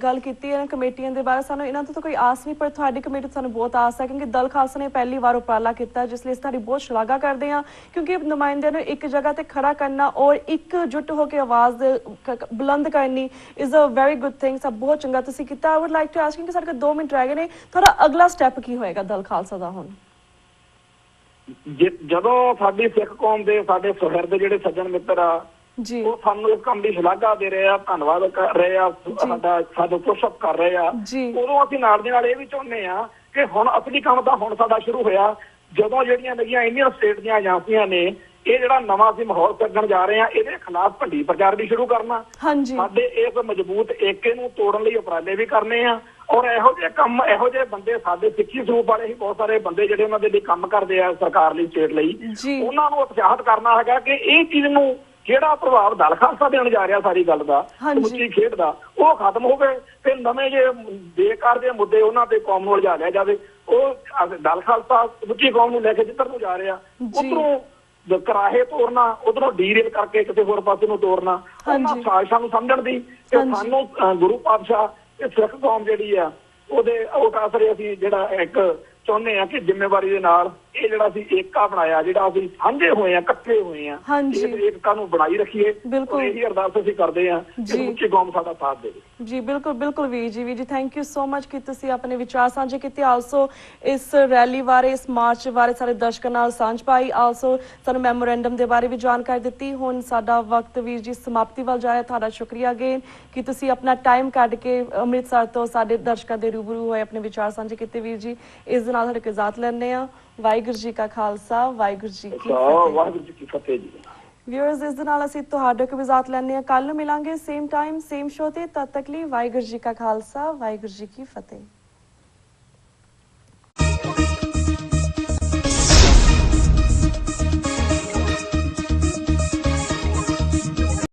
ਗੱਲ ਕੀਤੀ ਹੈ ਕਮੇਟੀਆਂ ਦੇ ਬਾਰੇ, ਸਾਨੂੰ ਇਹਨਾਂ ਤੋਂ ਤਾਂ ਕੋਈ ਆਸ ਨਹੀਂ, ਪਰ ਤੁਹਾਡੀ ਕਮੇਟੀ ਤੋਂ ਸਾਨੂੰ ਬਹੁਤ ਆਸ ਹੈ ਕਿਉਂਕਿ ਦਲ ਖਾਲਸਾ ਨੇ ਪਹਿਲੀ ਵਾਰ ਉਪਰਾਲਾ ਕੀਤਾ, ਜਿਸ ਲਈ ਤੁਹਾਡੀ ਬਹੁਤ ਸ਼ਲਾਘਾ ਕਰਦੇ ਹਾਂ ਕਿਉਂਕਿ ਨੁਮਾਇੰਦਿਆਂ ਨੂੰ ਇੱਕ ਜਗ੍ਹਾ ਤੇ ਖੜਾ ਕਰਨਾ ਔਰ ਇਕਜੁੱਟ ਹੋ ਕੇ ਆਵਾਜ਼ ਬੁਲੰਦ ਕਰਨੀ is a very good thing. ਸਭ ਬਹੁਤ ਚੰਗਾ ਤੁਸੀਂ ਕੀਤਾ। I would like to ask ਕਿ ਸਾਡੇ ਕੋਲ 2 ਮਿੰਟ ਰਹਿ ਗਏ ਨੇ, ਤੁਹਾਡਾ ਅਗਲਾ ਸਟੈਪ ਕੀ ਹੋਏਗਾ ਦਲ ਖਾਲਸਾ ਦਾ ਹੁਣ? ਜਦੋਂ ਸਾਡੀ ਸਿੱਖ ਕੌਮ ਦੇ ਸਾਡੇ ਸੁਹਿਰਦ ਜਿਹੜੇ ਸੱਜਣ ਮਿੱਤਰ ਆ ਜੀ ਉਹ ਸਾਨੂੰ ਇਸ ਕੰਮ ਦੀ ਸ਼ਲਾਘਾ ਦੇ ਰਹੇ ਆ, ਧੰਨਵਾਦ ਕਰ ਰਹੇ ਆ, ਸਾਨੂੰ ਪੁਸ਼ਅਪ ਕਰ ਰਹੇ ਆ, ਉਦੋਂ ਅਸੀਂ ਨਾਲ ਦੇ ਨਾਲ ਇਹ ਵੀ ਚਾਹੁੰਦੇ ਆ ਕਿ ਹੁਣ ਅਸਲੀ ਕੰਮ ਤਾਂ ਹੁਣ ਸਾਡਾ ਸ਼ੁਰੂ ਹੋਇਆ ਜਦੋਂ ਜਿਹੜੀਆਂ ਲੱਗੀਆਂ ਇੰਡੀਅਨ ਸਟੇਟ ਦੀਆਂ ਏਜੰਸੀਆਂ ਨੇ ਇਹ ਜਿਹੜਾ ਨਵਾਂ ਅਸੀਂ ਮਾਹੌਲ ਸਿਰਜਣ ਜਾ ਰਹੇ ਆ ਇਹਦੇ ਖਿਲਾਫ ਭੰਡੀ ਪ੍ਰਚਾਰ ਵੀ ਸ਼ੁਰੂ ਕਰਨਾ। ਸਾਡੇ ਇਸ ਮਜ਼ਬੂਤ ਏਕੇ ਨੂੰ ਤੋੜਨ ਲਈ ਉਪਰਾਲੇ ਵੀ ਕਰਨੇ ਆ ਔਰ ਇਹੋ ਜਿਹੇ ਕੰਮ, ਇਹੋ ਜਿਹੇ ਬੰਦੇ ਸਾਡੇ ਸਿੱਖੀ ਸਰੂਪ ਵਾਲੇ ਹੀ ਬਹੁਤ ਸਾਰੇ ਬੰਦੇ ਜਿਹੜੇ ਉਹਨਾਂ ਦੇ ਲਈ ਕੰਮ ਕਰਦੇ ਆ ਸਰਕਾਰ ਲਈ, ਸਟੇਟ ਲਈ, ਉਹਨਾਂ ਨੂੰ ਉਤਸ਼ਾਹਿਤ ਕਰਨਾ ਹੈਗਾ ਕਿ ਇਹ ਚੀਜ਼ ਨੂੰ ਜਿਹੜਾ ਪ੍ਰਭਾਵ ਦਲ ਖਾਲਸਾ ਦੇਣ ਜਾ ਰਿਹਾ ਸਾਰੀ ਗੱਲ ਦਾ, ਸਮੁੱਚੀ ਖੇਡ ਦਾ, ਉਹ ਖਤਮ ਹੋਵੇ ਤੇ ਨਵੇਂ ਜੇ ਬੇਕਾਰ ਦੇ ਮੁੱਦੇ ਉਹਨਾਂ ਤੇ ਕੌਮ ਨੂੰ ਲਿਜਾ ਲਿਆ ਜਾਵੇ। ਉਹ ਦਲ ਖਾਲਸਾ ਸਮੁੱਚੀ ਕੌਮ ਨੂੰ ਲੈ ਕੇ ਜਿੱਧਰ ਨੂੰ ਜਾ ਰਿਹਾ ਉਧਰੋਂ ਕਰਾਹੇ ਤੋੜਨਾ, ਉਧਰੋਂ ਡੀਰੇਲ ਕਰਕੇ ਕਿਸੇ ਹੋਰ ਪਾਸੇ ਨੂੰ ਤੋੜਨਾ, ਉਹਨਾਂ ਸਾਜ਼ਿਸ਼ਾਂ ਨੂੰ ਸਮਝਣ ਦੀ ਤੇ ਸਾਨੂੰ ਗੁਰੂ ਪਾਤਸ਼ਾਹ ਤੇ ਸਿੱਖ ਕੌਮ ਜਿਹੜੀ ਆ ਉਹਦੇ ਉਹ ਅਸਰ ਅਸੀਂ ਜਿਹੜਾ ਇੱਕ ਚਾਹੁੰਦੇ ਆ ਕਿ ਜ਼ਿੰਮੇਵਾਰੀ ਦੇ ਨਾਲ ਇਹ ਜਿਹੜਾ ਅਸੀਂ ਏਕਾ ਬਣਾਇਆ, ਜਿਹੜਾ ਅਸੀਂ ਸਾਂਝੇ ਹੋਏ ਆ, ਇਕੱਠੇ ਹੋਏ ਆ, ਇਹ ਏਕਤਾ ਨੂੰ ਬਣਾਈ ਰੱਖੀਏ। ਇਹੀ ਅਰਦਾਸ ਅਸੀਂ ਕਰਦੇ ਆ ਕਿ ਸਮੁੱਚੀ ਕੌਮ ਸਾਡਾ ਸਾਥ ਦੇਵੇ। ਜੀ ਬਿਲਕੁਲ ਬਿਲਕੁਲ ਵੀਰ ਜੀ ਥੈਂਕ ਯੂ ਸੋ ਮਚ ਕਿ ਤੁਸੀਂ ਆਪਣੇ ਵਿਚਾਰ ਸਾਂਝੇ ਕੀਤੇ, ਆਲਸੋ ਇਸ ਰੈਲੀ ਬਾਰੇ, ਇਸ ਮਾਰਚ ਬਾਰੇ ਸਾਰੇ ਦਰਸ਼ਕਾਂ ਨਾਲ ਸਾਂਝ ਪਾਈ, ਆਲਸੋ ਸਾਨੂੰ ਮੈਮੋਰੈਂਡਮ ਦੇ ਬਾਰੇ ਵੀ ਜਾਣਕਾਰੀ ਦਿੱਤੀ। ਹੁਣ ਸਾਡਾ ਵਕਤ ਵੀਰ ਜੀ ਸਮਾਪਤੀ ਵੱਲ ਜਾ ਰਿਹਾ। ਤੁਹਾਡਾ ਸ਼ੁਕਰੀਆ ਅਗੇਨ ਕਿ ਤੁਸੀਂ ਆਪਣਾ ਟਾਈਮ ਕੱਢ ਕੇ ਅੰਮ੍ਰਿਤਸਰ ਤੋਂ ਸਾਡੇ ਦਰਸ਼ਕਾਂ ਦੇ ਰੂਬਰੂ ਹੋਏ, ਆਪਣੇ ਵਿਚਾਰ ਸਾਂਝੇ ਕੀਤੇ ਵੀਰ ਜੀ। ਇਸ ਦੇ ਨਾਲ ਤੁਹਾਡੇ ਇਜਾਜ਼ਤ ਲੈਂਦੇ ਹਾਂ। ਵਾਹਿਗੁਰੂ ਜੀ ਕਾ ਖਾਲਸਾ, ਵਾਹਿਗੁਰੂ ਜੀ ਕੀ ਫਤਿਹ ਜੀ। ਵਿਊਅਰਸ, ਇਸ ਦੇ ਨਾਲ ਅਸੀਂ ਤੁਹਾਡੇ ਕੋਲ ਇਜਾਜ਼ਤ ਲੈਂਦੇ ਹਾਂ। ਕੱਲ ਨੂੰ ਮਿਲਾਂਗੇ ਸੇਮ ਟਾਈਮ ਸੇਮ ਸ਼ੋ ਤੇ। ਤਦ ਤੱਕ ਲਈ ਵਾਹਿਗੁਰੂ ਜੀ ਕਾ ਖਾਲਸਾ, ਵਾਹਿਗੁਰੂ ਜੀ ਕੀ ਫਤਿਹ।